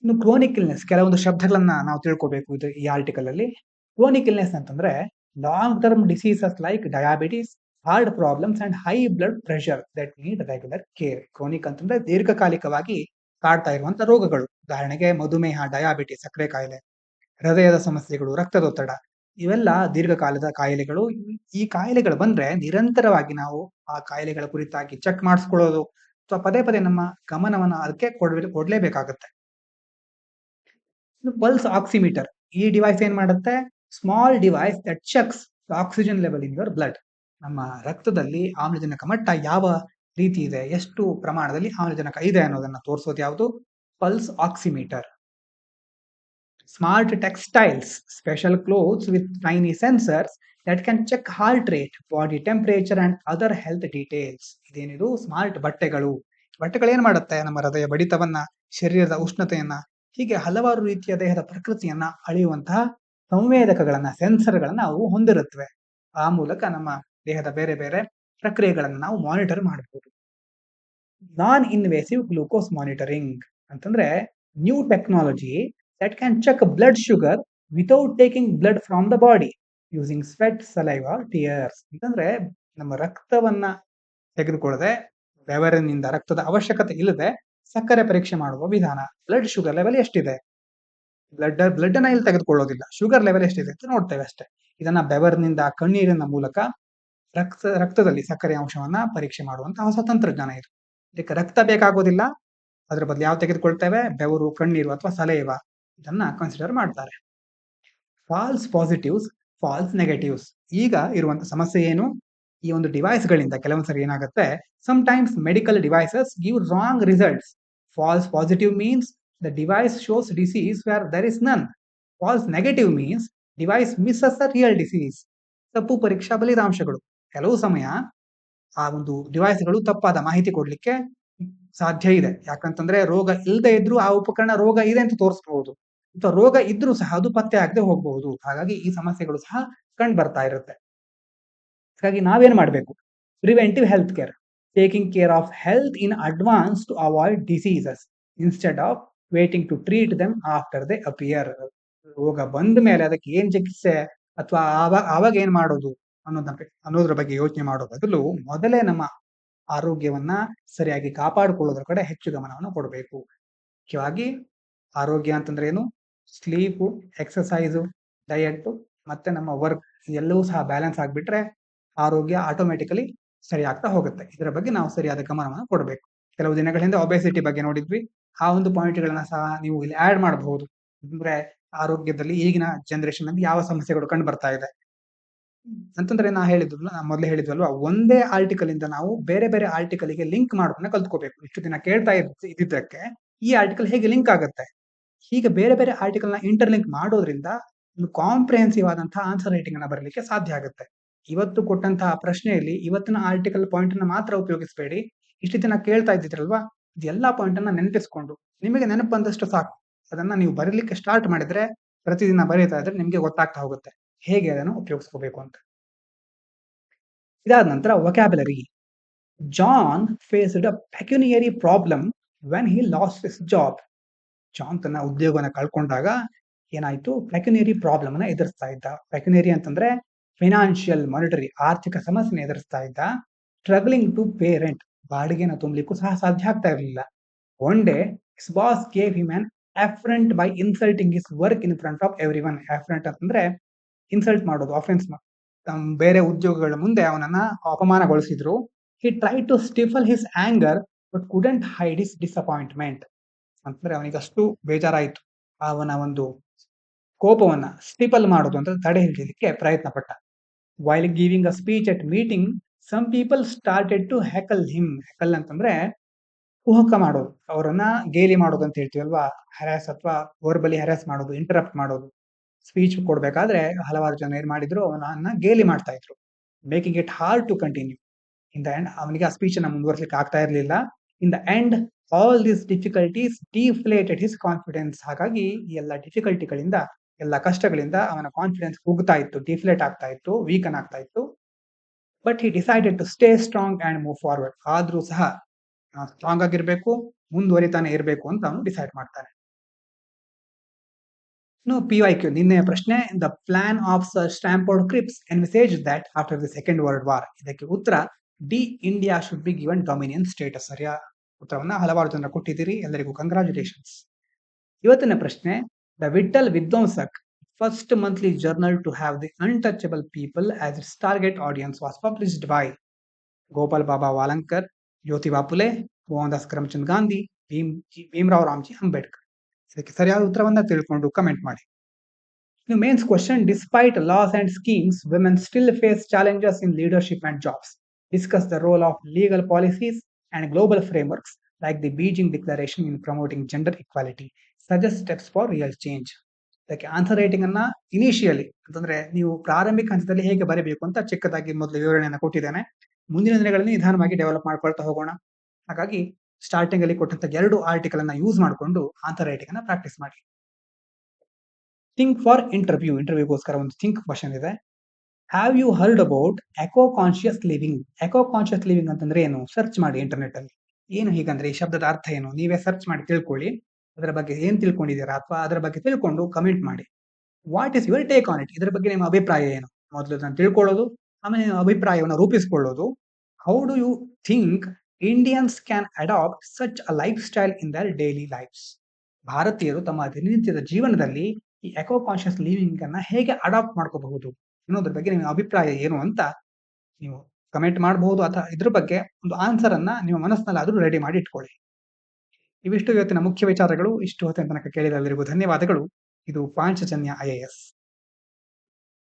ಇನ್ನು ಕ್ರೋನಿಕ್ ಇಲ್ನೆಸ್, ಕೆಲವೊಂದು ಶಬ್ದಗಳನ್ನ ನಾವು ತಿಳ್ಕೋಬೇಕು ಇದು ಈ ಆರ್ಟಿಕಲ್ ಅಲ್ಲಿ. ಕ್ರೋನಿಕ್ ಇಲ್ನೆಸ್ ಅಂತಂದ್ರೆ long term diseases like diabetes, heart problems and high blood pressure that need regular care. Chronic ಅಂತಂದ್ರೆ ದೀರ್ಘಕಾಲಿಕವಾಗಿ ಕಾಡ್ತಾ ಇರುವಂತಹ ರೋಗಗಳು. ಉದಾಹರಣೆಗೆ ಮಧುಮೇಹ, ಡಯಾಬಿಟಿಸ್, ಸಕ್ಕರೆ ಕಾಯಿಲೆ, ಹೃದಯದ ಸಮಸ್ಯೆಗಳು, ರಕ್ತದೊತ್ತಡ, ಇವೆಲ್ಲ ದೀರ್ಘಕಾಲದ ಕಾಯಿಲೆಗಳು. ಈ ಕಾಯಿಲೆಗಳು ಬಂದ್ರೆ ನಿರಂತರವಾಗಿ ನಾವು ಆ ಕಾಯಿಲೆಗಳ ಕುರಿತಾಗಿ ಚೆಕ್ ಮಾಡಿಸ್ಕೊಳ್ಳೋದು ಅಥವಾ ಪದೇ ಪದೇ ನಮ್ಮ ಗಮನವನ್ನ ಅದಕ್ಕೆ ಕೊಡ್ಲೇಬೇಕಾಗತ್ತೆ. ಪಲ್ಸ್ ಆಕ್ಸಿಮೀಟರ್, ಈ ಡಿವೈಸ್ ಏನ್ ಮಾಡುತ್ತೆ, small device that cheques oxygen level in your blood. ನಮ್ಮ ರಕ್ತದಲ್ಲಿ ಆಮ್ಲಜನಕ ಮಟ್ಟ ಯಾವ ರೀತಿ ಇದೆ, ಎಷ್ಟು ಪ್ರಮಾಣದಲ್ಲಿ ಆಮ್ಲಜನಕ ಇದೆ ಅನ್ನೋದನ್ನ ತೋರಿಸೋದು ಯಾವುದು? Pulse oximeter. Smart textiles, special clothes with tiny sensors that can check heart rate, body temperature and other health details. ಇದೇನಿದು? ಸ್ಮಾರ್ಟ್ ಬಟ್ಟೆಗಳು. ಬಟ್ಟೆಗಳು ಏನ್ ಮಾಡುತ್ತೆ? ನಮ್ಮ ಹೃದಯ ಬಡಿತವನ್ನ, ಶರೀರದ ಉಷ್ಣತೆಯನ್ನ, ಹೀಗೆ ಹಲವಾರು ರೀತಿಯ ದೇಹದ ಪ್ರಕೃತಿಯನ್ನ ಅಳೆಯುವಂತಹ ಸಂವೇದಕಗಳನ್ನ, ಸೆನ್ಸರ್ಗಳನ್ನ ಅವು ಹೊಂದಿರುತ್ತವೆ. ಆ ಮೂಲಕ ನಮ್ಮ ದೇಹದ ಬೇರೆ ಬೇರೆ ಪ್ರಕ್ರಿಯೆಗಳನ್ನ ನಾವು ಮಾನಿಟರ್ ಮಾಡಬಹುದು. ನಾನ್ ಇನ್ವೇಸಿವ್ ಗ್ಲೂಕೋಸ್ ಮಾನಿಟರಿಂಗ್ ಅಂತಂದ್ರೆ new technology that can check blood sugar without taking blood from the body using sweat, saliva, tears. ಅಂತಂದ್ರೆ ನಮ್ಮ ರಕ್ತವನ್ನ ತೆಗೆದುಕೊಳ್ಳದೆ, ಬೆವರಿನಿಂದ ರಕ್ತದ ಅವಶ್ಯಕತೆ ಇಲ್ಲದೆ ಸಕ್ಕರೆ ಪರೀಕ್ಷೆ ಮಾಡುವ ವಿಧಾನ. ಬ್ಲಡ್ ಶುಗರ್ ಲೆವೆಲ್ ಎಷ್ಟಿದೆ, ಬ್ಲಡ್ ಅನ್ನ ಇಲ್ಲಿ ತೆಗೆದುಕೊಳ್ಳೋದಿಲ್ಲ, ಶುಗರ್ ಲೆವೆಲ್ ಎಷ್ಟಿದೆ ಅಂತ ನೋಡ್ತೇವೆ ಅಷ್ಟೇ. ಇದನ್ನ ಬೆವರಿನಿಂದ, ಕಣ್ಣೀರಿನ ಮೂಲಕ ರಕ್ತದಲ್ಲಿ ಸಕ್ಕರೆ ಅಂಶವನ್ನ ಪರೀಕ್ಷೆ ಮಾಡುವಂತಹ ಹೊಸ ತಂತ್ರಜ್ಞಾನ ಇದು. ಇದಕ್ಕೆ ರಕ್ತ ಬೇಕಾಗೋದಿಲ್ಲ, ಅದರ ಬದಲು ಯಾವ ತೆಗೆದುಕೊಳ್ತೇವೆ? ಬೆವರು, ಕಣ್ಣೀರು ಅಥವಾ ಸಲೈವ, ಇದನ್ನ ಕನ್ಸಿಡರ್ ಮಾಡ್ತಾರೆ. False positives, false negatives. ಈಗ ಇರುವಂತ ಸಮಸ್ಯೆ ಏನು? ಈ ಒಂದು ಡಿವೈಸ್ ಗಳಿಂದ ಕೆಲವೊಂದ್ಸರಿ ಏನಾಗುತ್ತೆ? Sometimes medical devices give wrong results. False positive means the device shows disease where there is none. False negative means device misses the real disease. ತಪ್ಪು ಪರೀಕ್ಷಾ ಫಲಿತಾಂಶಗಳು. ಕೆಲವು ಸಮಯ ಆ ಒಂದು ಡಿವೈಸ್ಗಳು ತಪ್ಪಾದ ಮಾಹಿತಿ ಕೊಡ್ಲಿಕ್ಕೆ ಸಾಧ್ಯ ಇದೆ. ಯಾಕಂತಂದ್ರೆ ರೋಗ ಇಲ್ಲದೆ ಇದ್ರೂ ಆ ಉಪಕರಣ ರೋಗ ಇದೆ ಅಂತ ತೋರಿಸಬಹುದು, ಅಥವಾ ರೋಗ ಇದ್ರೂ ಸಹ ಅದು ಪತ್ತೆ ಆಗದೆ ಹೋಗಬಹುದು. ಹಾಗಾಗಿ ಈ ಸಮಸ್ಯೆಗಳು ಸಹ ಕಂಡು ಬರ್ತಾ ಇರುತ್ತೆ. ಹಾಗಾಗಿ ನಾವೇನ್ ಮಾಡಬೇಕು? Preventive health care, taking care of health in advance to avoid diseases instead of waiting to treat them after they appear. ರೋಗ ಬಂದ ಮೇಲೆ ಅದಕ್ಕೆ ಏನ್ ಚಿಕಿತ್ಸೆ ಅಥವಾ ಆವಾಗ ಏನ್ ಮಾಡೋದು ಅನ್ನೋದ್ರ ಬಗ್ಗೆ ಯೋಚನೆ ಮಾಡೋ ಬದಲು ಮೊದಲೇ ನಮ್ಮ ಆರೋಗ್ಯವನ್ನ ಸರಿಯಾಗಿ ಕಾಪಾಡಿಕೊಳ್ಳೋದ್ರ ಕಡೆ ಹೆಚ್ಚು ಗಮನವನ್ನು ಕೊಡಬೇಕು. ಮುಖ್ಯವಾಗಿ ಆರೋಗ್ಯ ಅಂತಂದ್ರೆ ಏನು? ಸ್ಲೀಪು, ಎಕ್ಸಸೈಸು, ಡಯಟ್ ಮತ್ತೆ ನಮ್ಮ ವರ್ಕ್ ಎಲ್ಲವೂ ಸಹ ಬ್ಯಾಲೆನ್ಸ್ ಆಗ್ಬಿಟ್ರೆ ಆರೋಗ್ಯ ಆಟೋಮೆಟಿಕಲಿ ಸರಿ ಆಗ್ತಾ ಹೋಗುತ್ತೆ. ಇದರ ಬಗ್ಗೆ ನಾವು ಸರಿಯಾದ ಗಮನವನ್ನು ಕೊಡಬೇಕು. ಕೆಲವು ದಿನಗಳ ಹಿಂದೆ ಒಬೆಸಿಟಿ ಬಗ್ಗೆ ನೋಡಿದ್ವಿ. ಆ ಒಂದು ಪಾಯಿಂಟ್ಗಳನ್ನ ಸಹ ನೀವು ಇಲ್ಲಿ ಆಡ್ ಮಾಡಬಹುದು. ಅಂದ್ರೆ ಆರೋಗ್ಯದಲ್ಲಿ ಈಗಿನ ಜನರೇಷನ್ ಅಲ್ಲಿ ಯಾವ ಸಮಸ್ಯೆಗಳು ಕಂಡು ಬರ್ತಾ ಇದೆ ಅಂತಂದ್ರೆ ನಾ ಮೊದಲೇ ಹೇಳಿದ್ವಲ್ವಾ, ಒಂದೇ ಆರ್ಟಿಕಲ್ ಇಂದ ನಾವು ಬೇರೆ ಬೇರೆ ಆರ್ಟಿಕಲ್ ಗೆ ಲಿಂಕ್ ಮಾಡೋದನ್ನ ಕಲ್ತ್ಕೋಬೇಕು. ಇಷ್ಟು ದಿನ ಕೇಳ್ತಾ ಇದ್ದಿದ್ದಕ್ಕೆ ಈ ಆರ್ಟಿಕಲ್ ಹೇಗೆ ಲಿಂಕ್ ಆಗುತ್ತೆ, ಹೀಗೆ ಬೇರೆ ಬೇರೆ ಆರ್ಟಿಕಲ್ ನ ಇಂಟರ್ಲಿಂಕ್ ಮಾಡೋದ್ರಿಂದ ಒಂದು ಕಾಂಪ್ರಿಹೆನ್ಸಿವ್ ಆದಂತಹ ಆನ್ಸರ್ ರೈಟಿಂಗ್ ಅನ್ನ ಬರಲಿಕ್ಕೆ ಸಾಧ್ಯ ಆಗುತ್ತೆ. ಇವತ್ತು ಕೊಟ್ಟಂತಹ ಪ್ರಶ್ನೆಯಲ್ಲಿ ಇವತ್ತಿನ ಆರ್ಟಿಕಲ್ ಪಾಯಿಂಟ್ ಅನ್ನ ಮಾತ್ರ ಉಪಯೋಗಿಸಬೇಡಿ. ಇಷ್ಟು ದಿನ ಕೇಳ್ತಾ ಇದ್ದಿದ್ರಲ್ವಾ, ಇದೆಲ್ಲಾ ಪಾಯಿಂಟ್ ಅನ್ನ ನೆನಪಿಸ್ಕೊಂಡು ನಿಮಗೆ ನೆನಪು ಬಂದಷ್ಟು ಸಾಕು. ಅದನ್ನ ನೀವು ಬರೀಲಿಕ್ಕೆ ಸ್ಟಾರ್ಟ್ ಮಾಡಿದ್ರೆ, ಪ್ರತಿದಿನ ಬರೀತಾ ಇದ್ರೆ ನಿಮ್ಗೆ ಗೊತ್ತಾಗ್ತಾ ಹೋಗುತ್ತೆ ಹೇಗೆ ಅದನ್ನು ಉಪಯೋಗಿಸ್ಕೋಬೇಕು ಅಂತ. ಇದಾದ ನಂತರ vocabulary. John faced a pecuniary problem when he lost his job. John ತನ್ನ ಉದ್ಯೋಗವನ್ನ ಕಳ್ಕೊಂಡಾಗ ಏನಾಯ್ತು? ಪೆಕ್ಯುನಿಯರಿ ಪ್ರಾಬ್ಲಮ್ ಅನ್ನ ಎದುರಿಸ್ತಾ ಇದ್ದ. ಪೆಕ್ಯುನಿಯರಿ ಅಂತಂದ್ರೆ ಫೈನಾನ್ಷಿಯಲ್, ಮಾನಿಟರಿ, ಆರ್ಥಿಕ ಸಮಸ್ಯೆನ ಎದುರಿಸ್ತಾ ಇದ್ದ. ಸ್ಟ್ರಗ್ಲಿಂಗ್ ಟು ಪೇ ರೆಂಟ್, ಬಾಡಿಗೆನ ತುಂಬಲಿಕ್ಕೂ ಸಹ ಸಾಧ್ಯ ಆಗ್ತಾ ಇರಲಿಲ್ಲ. One day his boss gave him an affront by insulting his work in front of everyone. Affront ಅಂತಂದ್ರೆ ಇನ್ಸಲ್ಟ್ ಮಾಡೋದು, ಆಫೆನ್ಸ್. ಬೇರೆ ಉದ್ಯೋಗಗಳ ಮುಂದೆ ಅವನನ್ನ ಅಪಮಾನಗೊಳಿಸಿದ್ರು. He try to stifle his anger but couldn't hide his disappointment. ಅಂತಂದ್ರೆ ಅವನಿಗಷ್ಟು ಬೇಜಾರಾಯಿತು. ಅವನ ಒಂದು ಕೋಪವನ್ನ ಸ್ಟಿಫಲ್ ಮಾಡೋದು ಅಂತ ತಡೆ ಹಿಡಿಯಲಿಕ್ಕೆ ಪ್ರಯತ್ನ ಪಟ್ಟ. While giving a speech at meeting, some people started to heckle him. Heckle ಅಂತಂದ್ರೆ ಕುಹಕ ಮಾಡೋದು, ಅವರನ್ನ ಗೇಲಿ ಮಾಡೋದು ಅಂತ ಹೇಳ್ತೀವಲ್ವಾ. ಹ್ಯಾರಾಸ್ ಅಥವಾ ವರ್ಬಲಿ ಹ್ಯಾರಾಸ್ ಮಾಡೋದು, ಇಂಟರಪ್ಟ್ ಮಾಡೋದು. ಸ್ಪೀಚ್ ಕೊಡ್ಬೇಕಾದ್ರೆ ಹಲವಾರು ಜನ ಏನ್ ಮಾಡಿದ್ರು? ಅವನನ್ನ ಗೇಲಿ ಮಾಡ್ತಾ ಇದ್ರು, making it hard to continue. In the end ಅವನಿಗೆ ಆ ಸ್ಪೀಚ್ ಅನ್ನ ಮುಂದುವರಿಸಲಿಕ್ಕೆ ಆಗ್ತಾ ಇರಲಿಲ್ಲ. In the end all these difficulties deflated his confidence. ಹಾಗಾಗಿ ಈ ಎಲ್ಲ ಡಿಫಿಕಲ್ಟಿಗಳಿಂದ, ಎಲ್ಲ ಕಷ್ಟಗಳಿಂದ ಅವನ ಕಾನ್ಫಿಡೆನ್ಸ್ ಕುಗ್ತಾ ಇತ್ತು, ಡಿಫ್ಲೇಟ್ ಆಗ್ತಾ ಇತ್ತು, ವೀಕನ್ ಆಗ್ತಾ ಇತ್ತು. But he decided to stay strong and move forward. ಆದ್ರೂ ಸಹ ಸ್ಟ್ರಾಂಗ್ ಆಗಿರ್ಬೇಕು, ಮುಂದುವರಿತಾನೆ ಇರಬೇಕು ಅಂತ ಅವನು ಡಿಸೈಡ್ ಮಾಡ್ತಾನೆ. PYQ, ನಿನ್ನೆಯ ಪ್ರಶ್ನೆ. The plan of sir Stafford Cripps envisaged that after the second world war. ಇದಕ್ಕೆ ಉತ್ತರ D, India should be given dominion status. ಸರಿಯಾ ಉತ್ತರವನ್ನ ಹಲವಾರು ಜನ ಕೊಟ್ಟಿದ್ದೀರಿ, ಎಲ್ಲರಿಗೂ ಕಂಗ್ರಾಚುಲೇಷನ್ಸ್. ಇವತ್ತಿನ ಪ್ರಶ್ನೆ. The Vitthal Vidhwansak first monthly journal to have the untouchable people as its target audience was published by Gopal Baba Walangkar, Jyotiba Phule, Mohandas Karamchand Gandhi, Bhimrao Ramji Ambedkar. ಇದಕ್ಕೆ ಸರಿಯಾದ ಉತ್ತರವನ್ನ ತಿಳ್ಕೊಂಡು ಕಮೆಂಟ್ ಮಾಡಿ. Mains question. Despite laws and schemes, women still face challenges in leadership and jobs. Discuss the role of legal policies and global frameworks like the Beijing Declaration in promoting gender equality suggest steps for real change. ಅದಕ್ಕೆ answer writing ಅನ್ನ initially ಅಂತಂದ್ರೆ ನೀವು ಪ್ರಾರಂಭಿಕ ಹಂತದಲ್ಲಿ ಹೇಗೆ ಬರೀಬೇಕು ಅಂತ ಚಿಕ್ಕದಾಗಿ ಮೊದಲು ವಿವರಣೆಯನ್ನು ಕೊಟ್ಟಿದ್ದೇನೆ. ಮುಂದಿನ ದಿನಗಳಲ್ಲಿ ನಿಧಾನವಾಗಿ ಡೆವಲಪ್ ಮಾಡ್ಕೊಳ್ತಾ ಹೋಗೋಣ. ಹಾಗಾಗಿ ಸ್ಟಾರ್ಟಿಂಗ್ ಅಲ್ಲಿ ಕೊಟ್ಟಂತ 2 ಆರ್ಟಿಕಲ್ ಅನ್ನ ಯೂಸ್ ಮಾಡಿಕೊಂಡು ಆನ್ಸರ್ ರೈಟಿಂಗ್ ಅನ್ನ ಪ್ರಾಕ್ಟೀಸ್ ಮಾಡಿ. ಥಿಂಕ್ ಫಾರ್ ಇಂಟರ್ವ್ಯೂಗೋಸ್ಕರ ಒಂದು ಥಿಂಕ್ ಕ್ವಶನ್ ಇದೆ. Have you heard about eco conscious living? Eco conscious living ಅಂತಂದ್ರೆ ಏನು? ಸರ್ಚ್ ಮಾಡಿ ಇಂಟರ್ನೆಟ್ ಅಲ್ಲಿ. ಏನು ಹೀಗಂದ್ರೆ ಈ ಶಬ್ದದ ಅರ್ಥ ಏನು? ನೀವೇ ಸರ್ಚ್ ಮಾಡಿ ತಿಳ್ಕೊಳ್ಳಿ. ಅದರ ಬಗ್ಗೆ ಏನ್ ತಿಳ್ಕೊಂಡಿದ್ದೀರಾ ಅಥವಾ ಅದರ ಬಗ್ಗೆ ತಿಳ್ಕೊಂಡು ಕಮೆಂಟ್ ಮಾಡಿ. What is your take on it? ಇದರ ಬಗ್ಗೆ ನಿಮ್ಮ ಅಭಿಪ್ರಾಯ ಏನು? ಮೊದಲು ಅದನ್ನು ತಿಳ್ಕೊಳ್ಳೋದು, ಆಮೇಲೆ ನಿಮ್ಮ ಅಭಿಪ್ರಾಯವನ್ನು ರೂಪಿಸಿಕೊಳ್ಳೋದು. How do you think Indians can adopt such a life style in their daily lives? ಭಾರತೀಯರು ತಮ್ಮ ದಿನನಿತ್ಯದ ಜೀವನದಲ್ಲಿ ಈ ಎಕೋ ಕಾನ್ಶಿಯಸ್ ಲಿವಿಂಗ್ ಅನ್ನ ಹೇಗೆ ಅಡಾಪ್ಟ್ ಮಾಡ್ಕೋಬಹುದು ಅನ್ನೋದ್ರ ಬಗ್ಗೆ ನಿಮ್ಮ ಅಭಿಪ್ರಾಯ ಏನು ಅಂತ ನೀವು ಕಮೆಂಟ್ ಮಾಡಬಹುದು, ಅಥವಾ ಇದ್ರ ಬಗ್ಗೆ ಒಂದು ಆನ್ಸರ್ ಅನ್ನ ನಿಮ್ಮ ಮನಸ್ಸಿನಲ್ಲಿ ಆದ್ರೂ ರೆಡಿ ಮಾಡಿ ಇಟ್ಕೊಳ್ಳಿ. ಇವಿಷ್ಟು ಇವತ್ತಿನ ಮುಖ್ಯ ವಿಚಾರಗಳು. ಇಷ್ಟು ಹೊತ್ತಿನ ತನಕ ಕೇಳಿದ ಎಲ್ಲರಿಗೂ ಧನ್ಯವಾದಗಳು. ಇದು ಪಾಂಚಜನ್ಯ IAS.